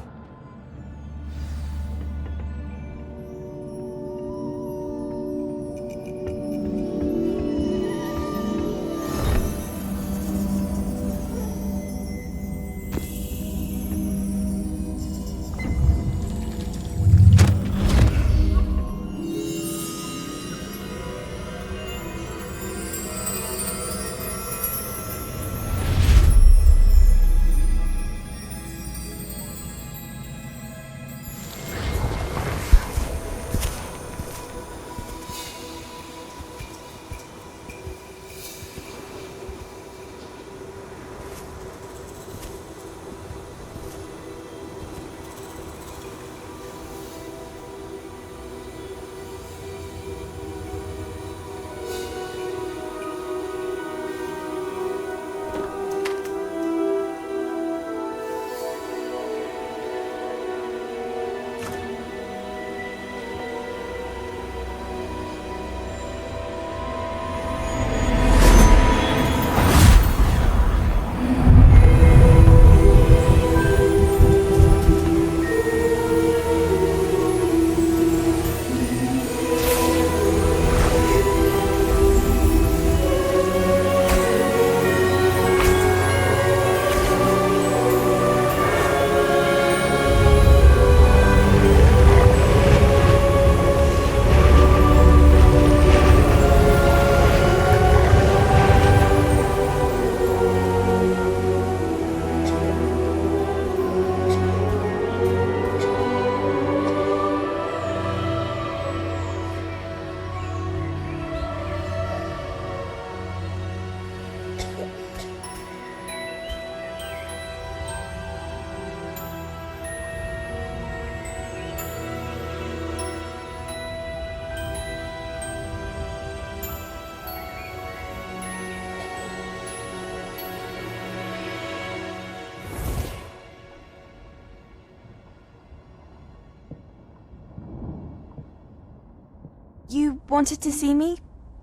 You wanted to see me?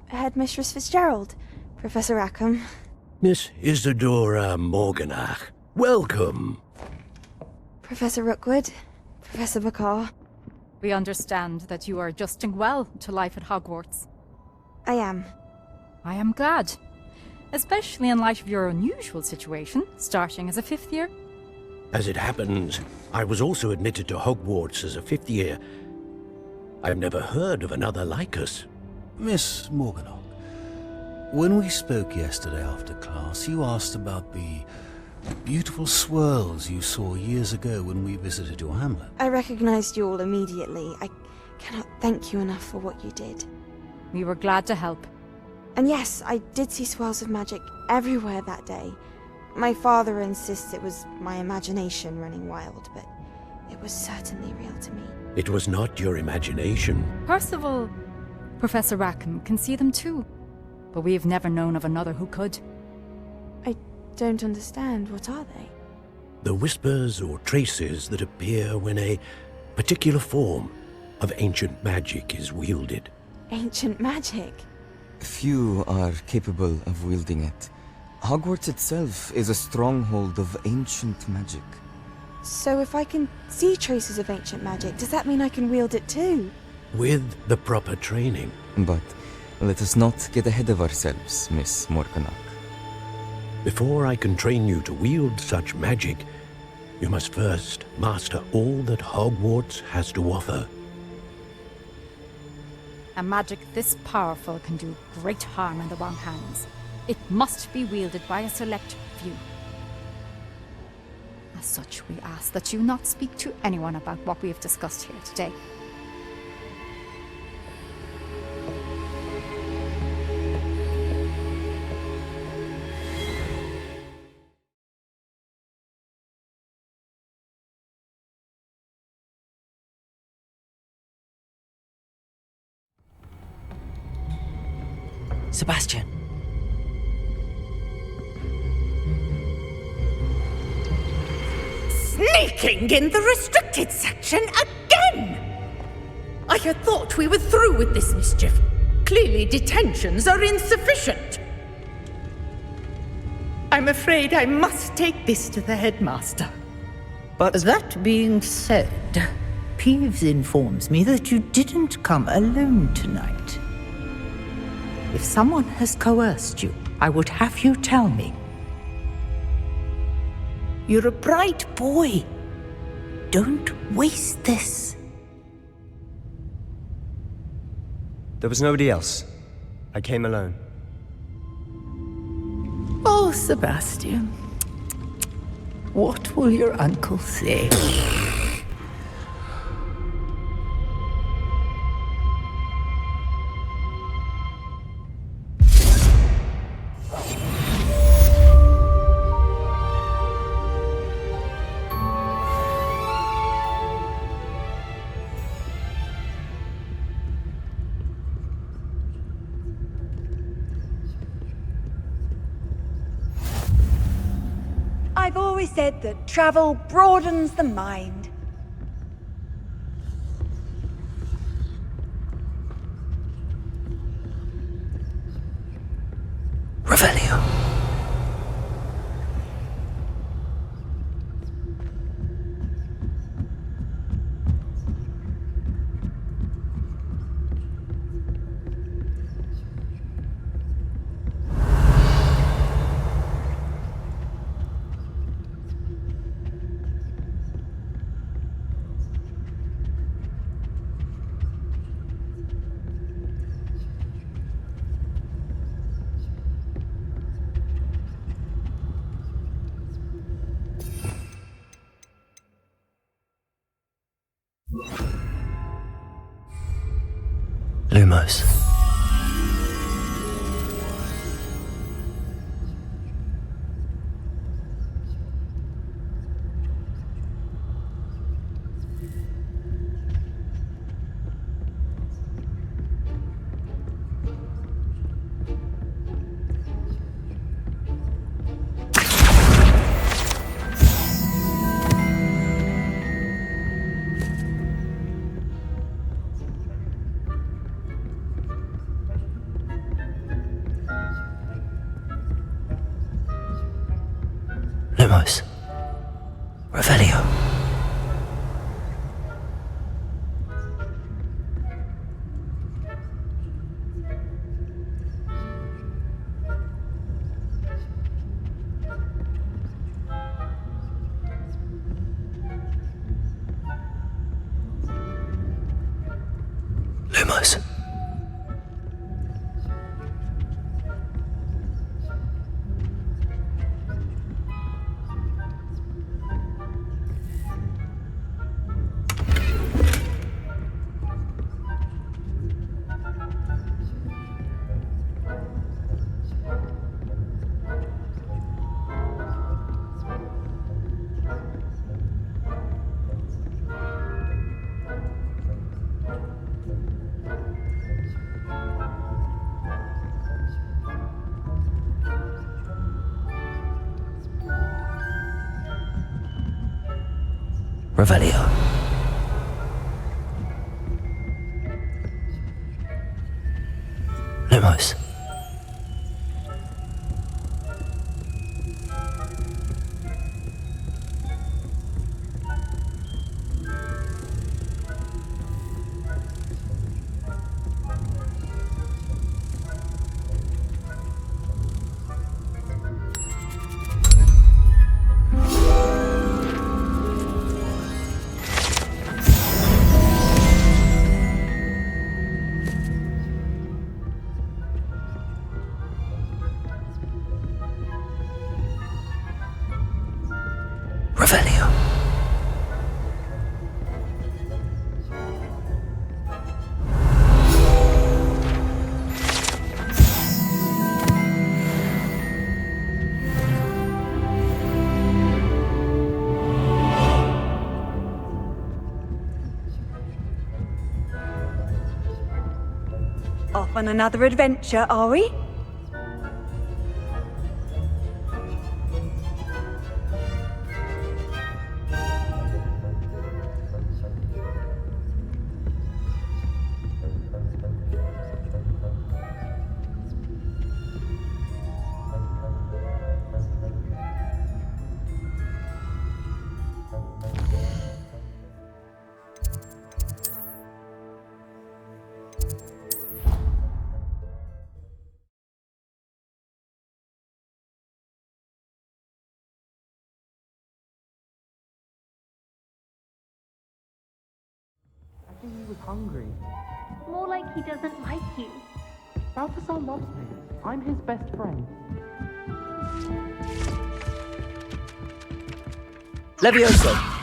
Headmistress Fitzgerald, Professor Rackham. Miss Isadora Morganach, welcome. Professor Rookwood, Professor Bakar. We understand that you are adjusting well to life at Hogwarts. I am. I am glad. Especially in light of your unusual situation, starting as a 5th year. As it happens, I was also admitted to Hogwarts as a 5th year. I've never heard of another like us. Miss Morganach, when we spoke yesterday after class, you asked about the beautiful swirls you saw years ago when we visited your hamlet. I recognized you all immediately. I cannot thank you enough for what you did. We were glad to help. And yes, I did see swirls of magic everywhere that day. My father insists it was my imagination running wild, but it was certainly real to me. It was not your imagination. Percival, Professor Rackham can see them too. But we have never known of another who could. I don't understand. What are they? The whispers or traces that appear when a particular form of ancient magic is wielded. Ancient magic? Few are capable of wielding it. Hogwarts itself is a stronghold of ancient magic. So if I can see traces of ancient magic, does that mean I can wield it too? With the proper training. But let us not get ahead of ourselves, Miss Morganach. Before I can train you to wield such magic, you must first master all that Hogwarts has to offer. A magic this powerful can do great harm in the wrong hands. It must be wielded by a select few. As such, we ask that you not speak to anyone about what we have discussed here today. Sebastian. Sneaking in the restricted section again! I had thought we were through with this mischief. Clearly detentions are insufficient. I'm afraid I must take this to the headmaster. But that being said, Peeves informs me that you didn't come alone tonight. If someone has coerced you, I would have you tell me. You're a bright boy. Don't waste this. there was nobody else. I came alone. Oh, Sebastian. What will your uncle say? I've always said that travel broadens the mind. Revelio. Lumos. Lumos. Revelio. Lumos. Revelio. Lumos. Revelio. Off on another adventure, are we? was hungry. More like he doesn't like you. Balthazar loves me. I'm his best friend. Levioso!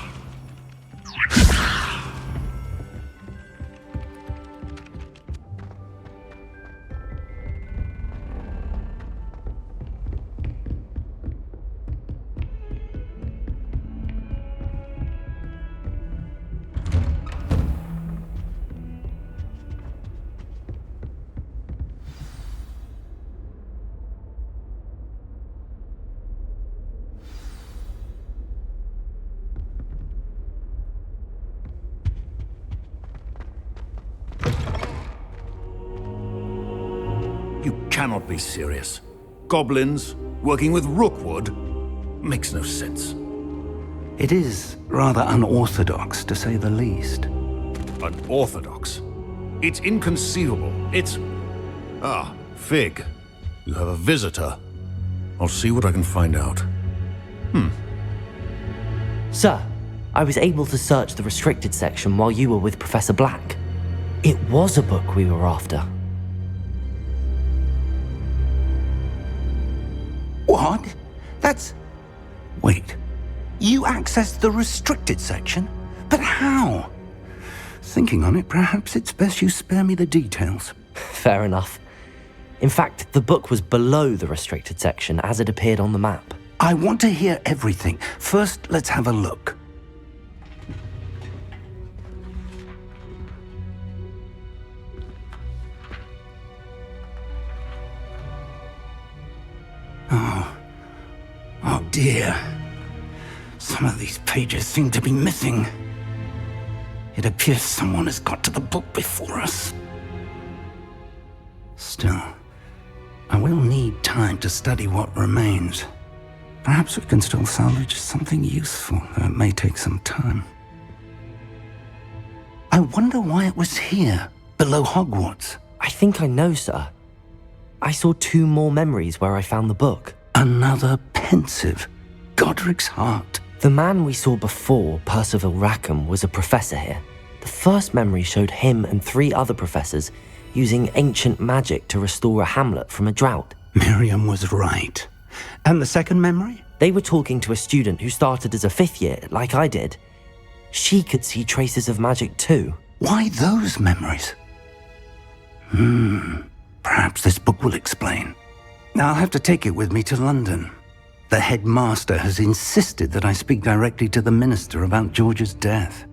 You cannot be serious. Goblins working with Rookwood makes no sense. It is rather unorthodox, to say the least. Unorthodox? It's inconceivable. It's... Ah, Fig. You have a visitor. I'll see what I can find out. Sir, I was able to search the restricted section while you were with Professor Black. It was a book we were after. What? That's... Wait. You accessed the restricted section? But how? Thinking on it, perhaps it's best you spare me the details. Fair enough. In fact, the book was below the restricted section as it appeared on the map. I want to hear everything. First, let's have a look. Oh dear. Some of these pages seem to be missing. It appears someone has got to the book before us. Still, I will need time to study what remains. Perhaps we can still salvage something useful, though it may take some time. I wonder why it was here, below Hogwarts. I think I know, sir. I saw 2 more memories where I found the book. Another pensive. Godric's heart. The man we saw before, Percival Rackham, was a professor here. The first memory showed him and 3 other professors using ancient magic to restore a hamlet from a drought. Miriam was right. And the second memory? They were talking to a student who started as a 5th year, like I did. She could see traces of magic too. Why those memories? Perhaps this book will explain. I'll have to take it with me to London. The headmaster has insisted that I speak directly to the minister about George's death.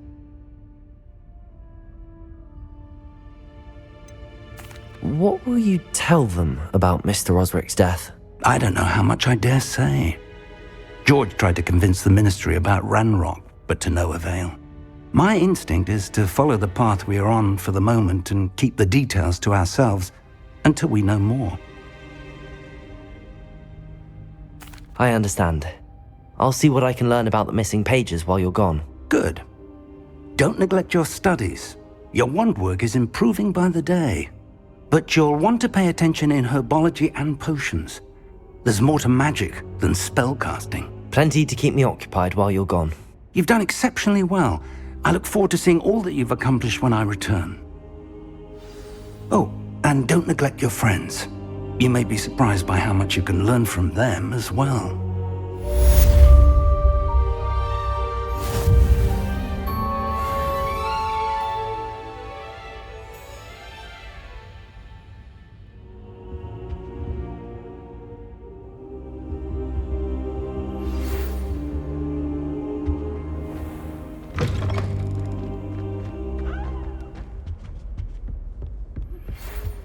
What will you tell them about Mr. Osric's death? I don't know how much I dare say. George tried to convince the ministry about Ranrock, but to no avail. My instinct is to follow the path we are on for the moment and keep the details to ourselves until we know more. I understand. I'll see what I can learn about the missing pages while you're gone. Good. Don't neglect your studies. Your wand work is improving by the day. But you'll want to pay attention in herbology and potions. There's more to magic than spellcasting. Plenty to keep me occupied while you're gone. You've done exceptionally well. I look forward to seeing all that you've accomplished when I return. Oh, and don't neglect your friends. You may be surprised by how much you can learn from them as well.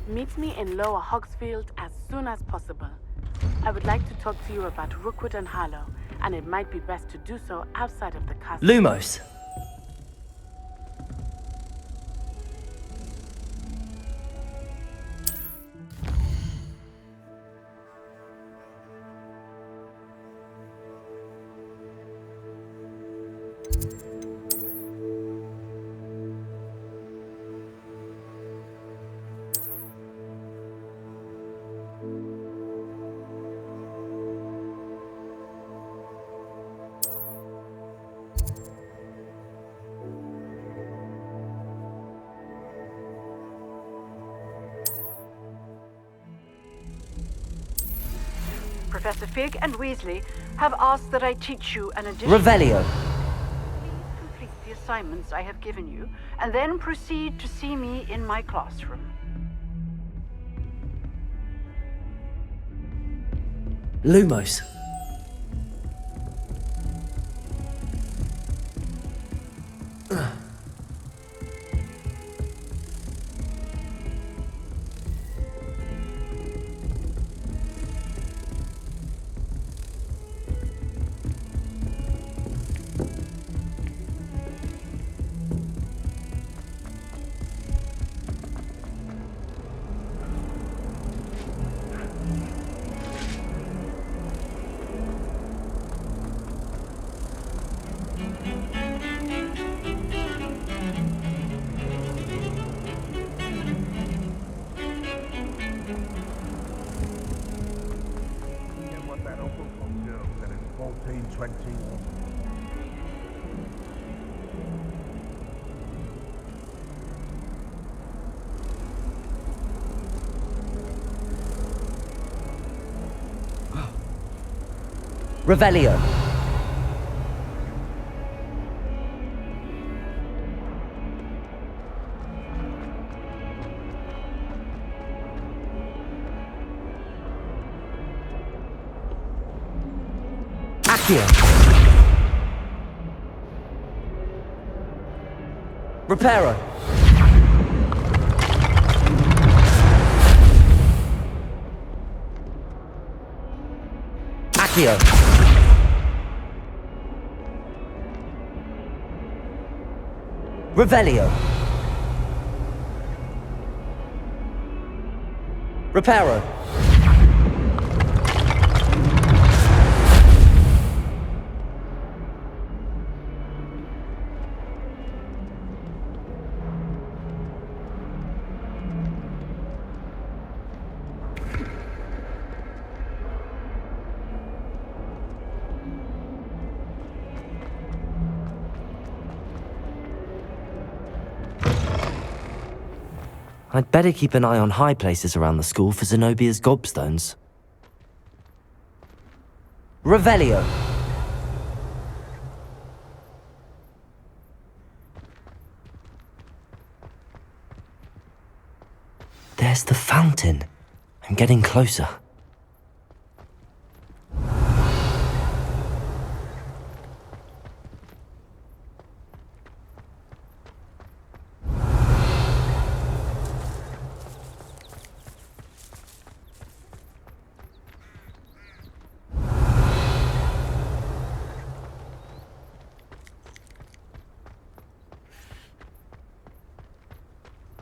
Meet me in Lower Hogsfield as soon as possible. I would like to talk to you about Rookwood and Harlow, and it might be best to do so outside of the castle. Lumos! Professor Fig and Weasley have asked that I teach you an additional... Revelio. Please complete the assignments I have given you, and then proceed to see me in my classroom. Lumos. Revelio. Accio. Reparo. Accio. Revelio. Reparo. I'd better keep an eye on high places around the school for Zenobia's gobstones. Revelio. There's the fountain. I'm getting closer.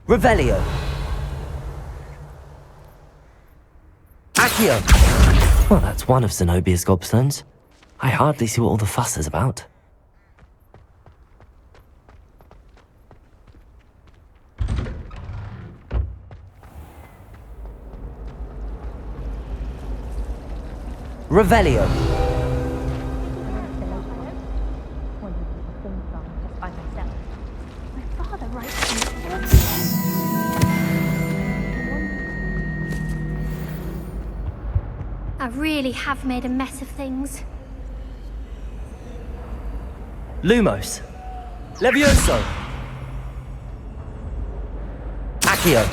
Revelio. Accio. Well, that's one of Zenobia's gobstones. I hardly see what all the fuss is about. Revelio. I really have made a mess of things. Lumos. Levioso. Accio.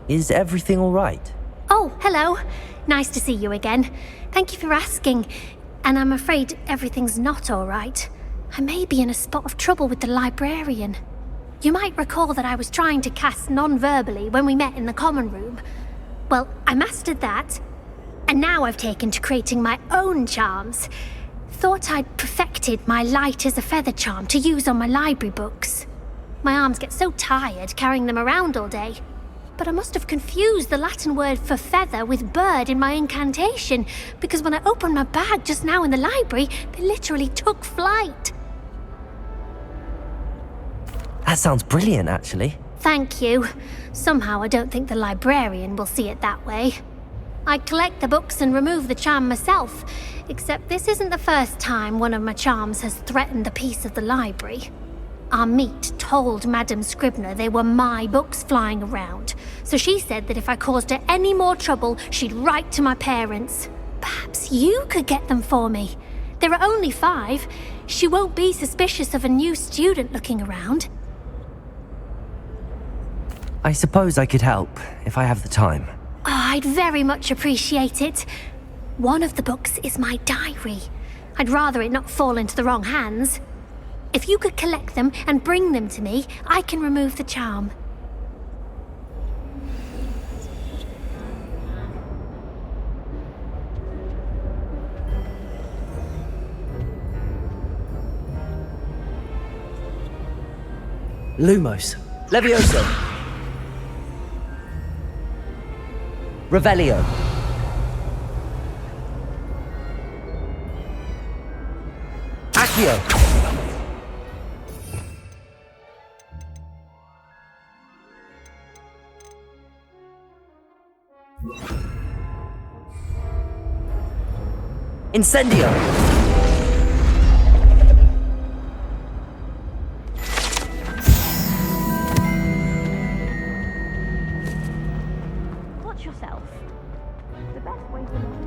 Is everything all right? Oh, hello. Nice to see you again. Thank you for asking. And I'm afraid everything's not all right. I may be in a spot of trouble with the librarian. You might recall that I was trying to cast non-verbally when we met in the common room. Well, I mastered that, and now I've taken to creating my own charms. Thought I'd perfected my light as a feather charm to use on my library books. My arms get so tired carrying them around all day. But I must have confused the Latin word for feather with bird in my incantation, because when I opened my bag just now in the library, they literally took flight. That sounds brilliant, actually. Thank you. Somehow I don't think the librarian will see it that way. I collect the books and remove the charm myself, except this isn't the first time one of my charms has threatened the peace of the library. Our meet told Madame Scribner they were my books flying around, so she said that if I caused her any more trouble, she'd write to my parents. Perhaps you could get them for me. There are only 5. She won't be suspicious of a new student looking around. I suppose I could help, if I have the time. Oh, I'd very much appreciate it. One of the books is my diary. I'd rather it not fall into the wrong hands. If you could collect them and bring them to me, I can remove the charm. Lumos. Levioso. Revelio. Accio. Incendio. Watch yourself. The best way to...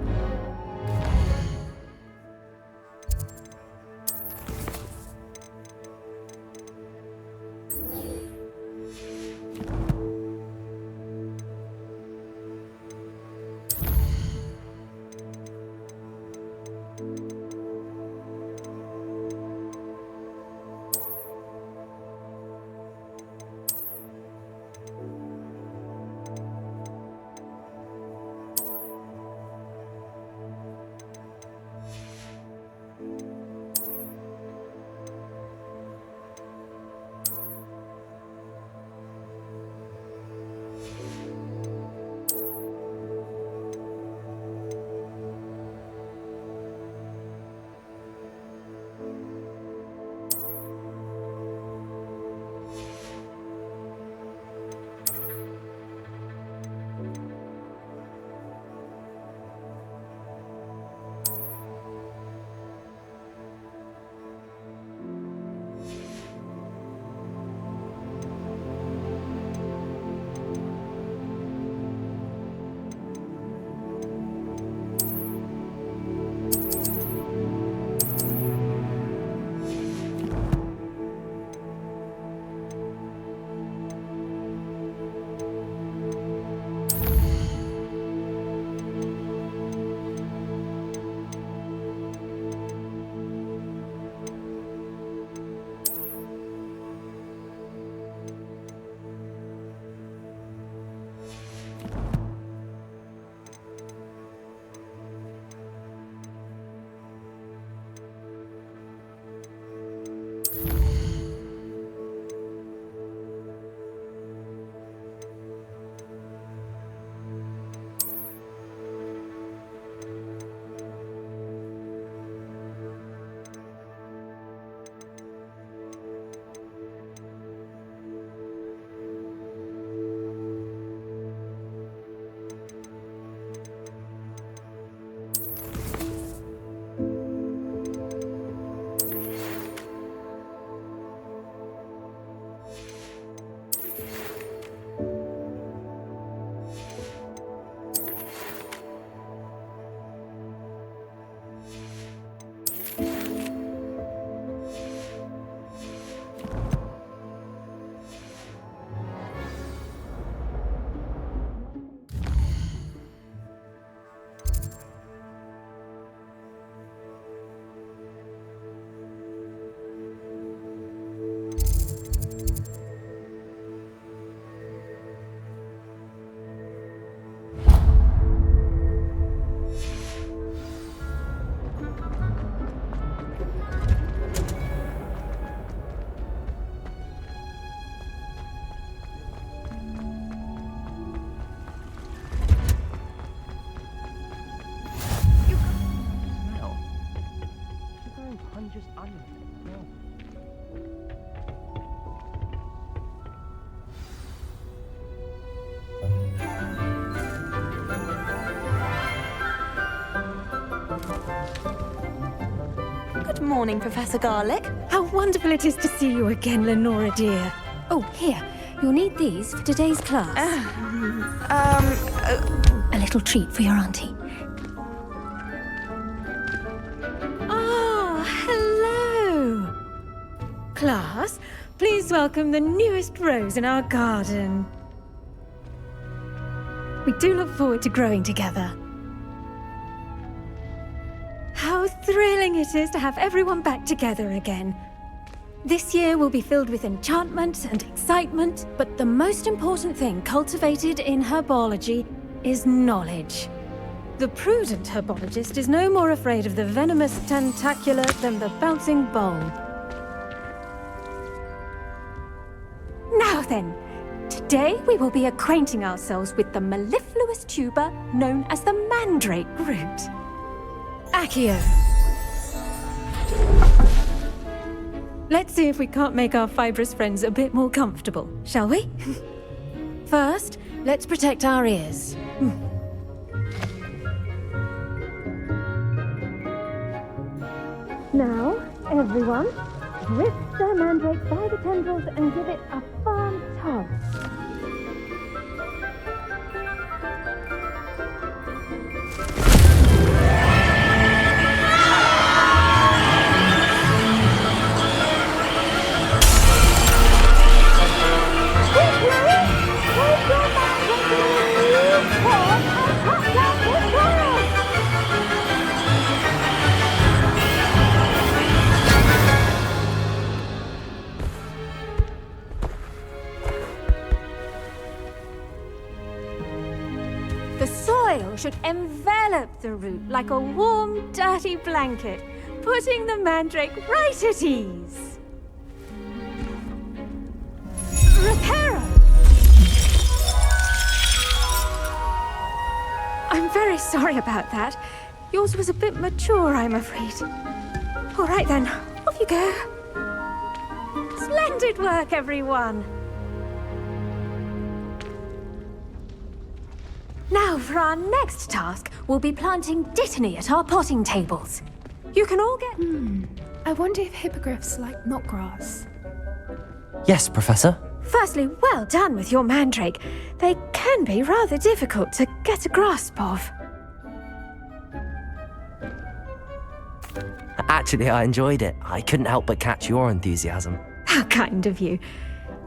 Good morning, Professor Garlick. How wonderful it is to see you again, Lenora dear. Oh, here. You'll need these for today's class. A little treat for your auntie. Ah, hello. Class, please welcome the newest rose in our garden. We do look forward to growing together. How thrilling it is to have everyone back together again. This year will be filled with enchantment and excitement, but the most important thing cultivated in herbology is knowledge. The prudent herbologist is no more afraid of the venomous tentacula than the bouncing bowl. Now then, today we will be acquainting ourselves with the mellifluous tuber known as the mandrake root. Accio. Let's see if we can't make our fibrous friends a bit more comfortable, shall we? First, let's protect our ears. Now, everyone, grip the mandrake by the tendrils and give it a firm tug. The soil should envelop the root like a warm, dirty blanket, putting the mandrake right at ease. Reparo! I'm very sorry about that. Yours was a bit mature, I'm afraid. All right then, off you go. Splendid work, everyone! Now, for our next task, we'll be planting dittany at our potting tables. You can all get... I wonder if hippogriffs like knotgrass. Yes, Professor. Firstly, well done with your mandrake. They can be rather difficult to get a grasp of. Actually, I enjoyed it. I couldn't help but catch your enthusiasm. How kind of you.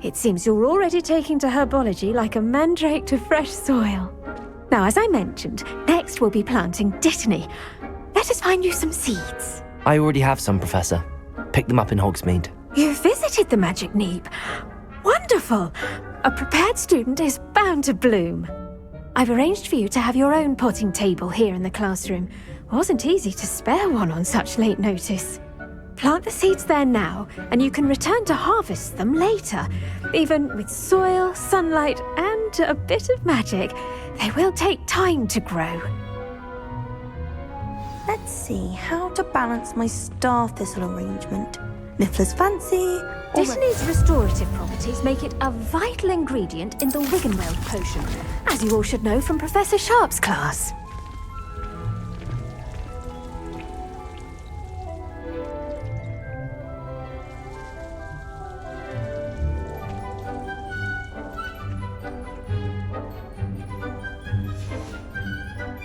It seems you're already taking to herbology like a mandrake to fresh soil. Now, as I mentioned, next we'll be planting dittany. Let us find you some seeds. I already have some, Professor. Picked them up in Hogsmeade. You visited the Magic Neep. Wonderful! A prepared student is bound to bloom. I've arranged for you to have your own potting table here in the classroom. Wasn't easy to spare one on such late notice. Plant the seeds there now, and you can return to harvest them later. Even with soil, sunlight, and a bit of magic, they will take time to grow. Let's see how to balance my star thistle arrangement. Niffler's fancy. Dittany's restorative properties make it a vital ingredient in the Wiggenweld potion, as you all should know from Professor Sharp's class.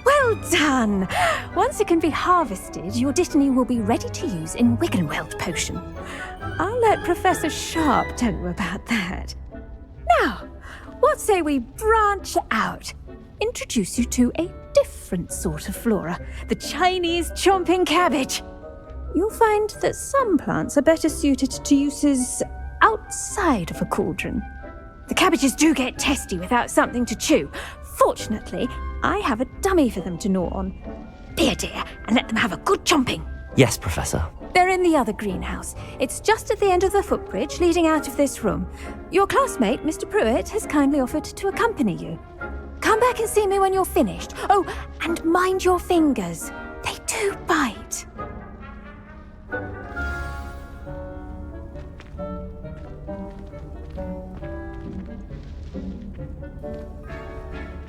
Well done! Once it can be harvested, your dittany will be ready to use in Wiggenweld potion. I'll let Professor Sharp tell you about that. Now, what say we branch out? Introduce you to a different sort of flora, the Chinese chomping cabbage. You'll find that some plants are better suited to uses outside of a cauldron. The cabbages do get testy without something to chew. Fortunately, I have a dummy for them to gnaw on. Be a dear and let them have a good chomping. Yes, Professor. They're in the other greenhouse. It's just at the end of the footbridge leading out of this room. Your classmate, Mr. Pruitt, has kindly offered to accompany you. Come back and see me when you're finished. Oh, and mind your fingers. They do bite.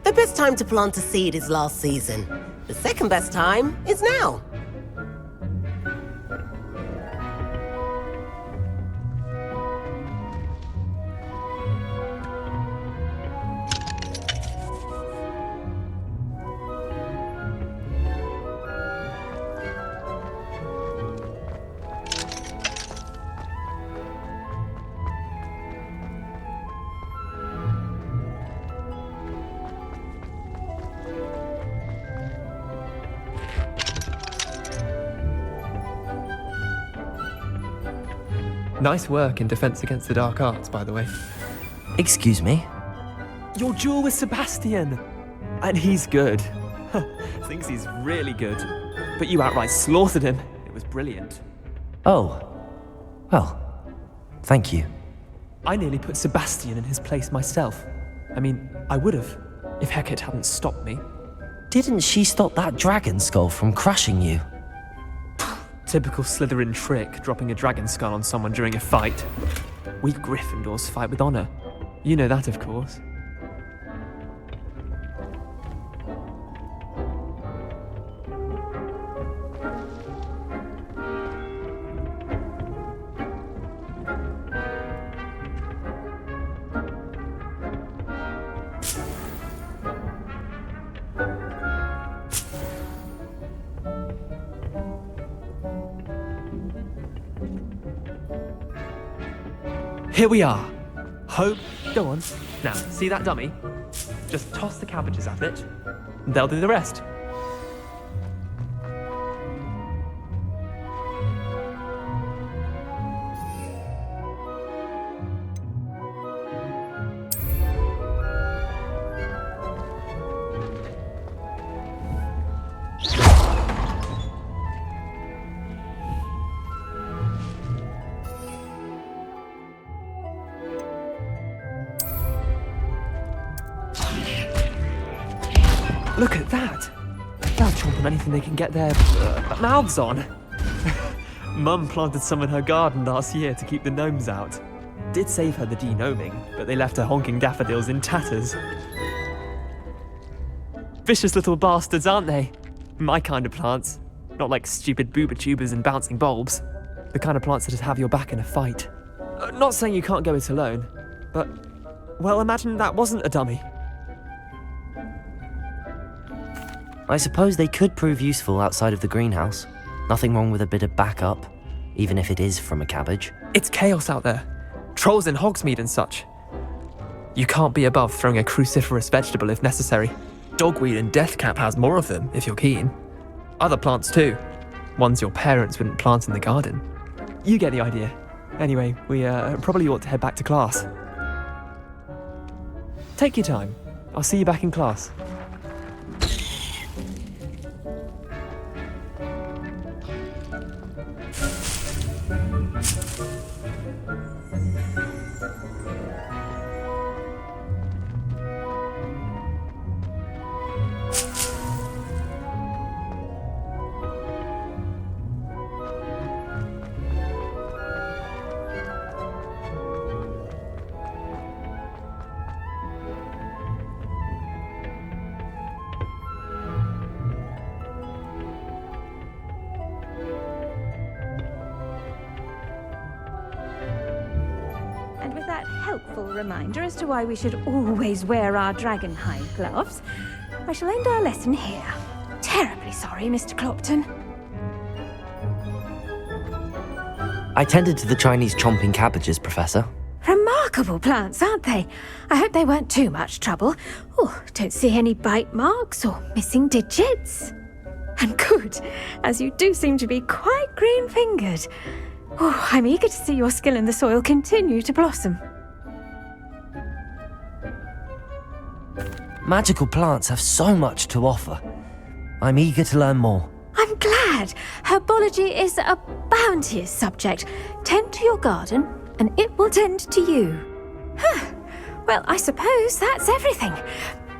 The best time to plant a seed is last season. The second best time is now. Nice work in Defense Against the Dark Arts, by the way. Excuse me? Your duel with Sebastian! And he's good. Thinks he's really good. But you outright slaughtered him. It was brilliant. Oh. Well, thank you. I nearly put Sebastian in his place myself. I mean, I would have, if Hecate hadn't stopped me. Didn't she stop that dragon skull from crushing you? Typical Slytherin trick, dropping a dragon skull on someone during a fight. We Gryffindors fight with honor. You know that, of course. Here we are. Go on. Now, see that dummy? Just toss the cabbages at it, and they'll do the rest. Look at that! They'll chomp on anything they can get their mouths on. Mum planted some in her garden last year to keep the gnomes out. Did save her the de-gnoming, but they left her honking daffodils in tatters. Vicious little bastards, aren't they? My kind of plants. Not like stupid booba tubers and bouncing bulbs. The kind of plants that just have your back in a fight. Not saying you can't go it alone, but, well, imagine that wasn't a dummy. I suppose they could prove useful outside of the greenhouse. Nothing wrong with a bit of backup, even if it is from a cabbage. It's chaos out there. Trolls in Hogsmeade and such. You can't be above throwing a cruciferous vegetable if necessary. Dogweed and deathcap has more of them, if you're keen. Other plants too. Ones your parents wouldn't plant in the garden. You get the idea. Anyway, we probably ought to head back to class. Take your time. I'll see you back in class. Helpful reminder as to why we should always wear our dragonhide gloves, I shall end our lesson here. Terribly sorry, Mr. Clopton. I tended to the Chinese chomping cabbages, Professor. Remarkable plants, aren't they? I hope they weren't too much trouble. Oh, don't see any bite marks or missing digits. And good, as you do seem to be quite green-fingered. Oh, I'm eager to see your skill in the soil continue to blossom. Magical plants have so much to offer. I'm eager to learn more. I'm glad. Herbology is a bounteous subject. Tend to your garden, and it will tend to you. Well, I suppose that's everything.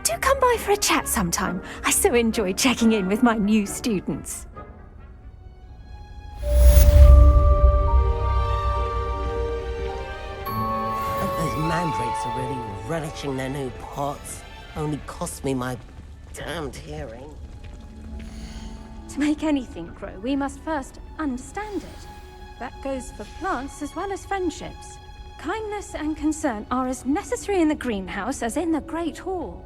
Do come by for a chat sometime. I so enjoy checking in with my new students. Those mandrakes are really relishing their new pots. Only cost me my damned hearing. To make anything grow, we must first understand it. That goes for plants as well as friendships. Kindness and concern are as necessary in the greenhouse as in the Great Hall.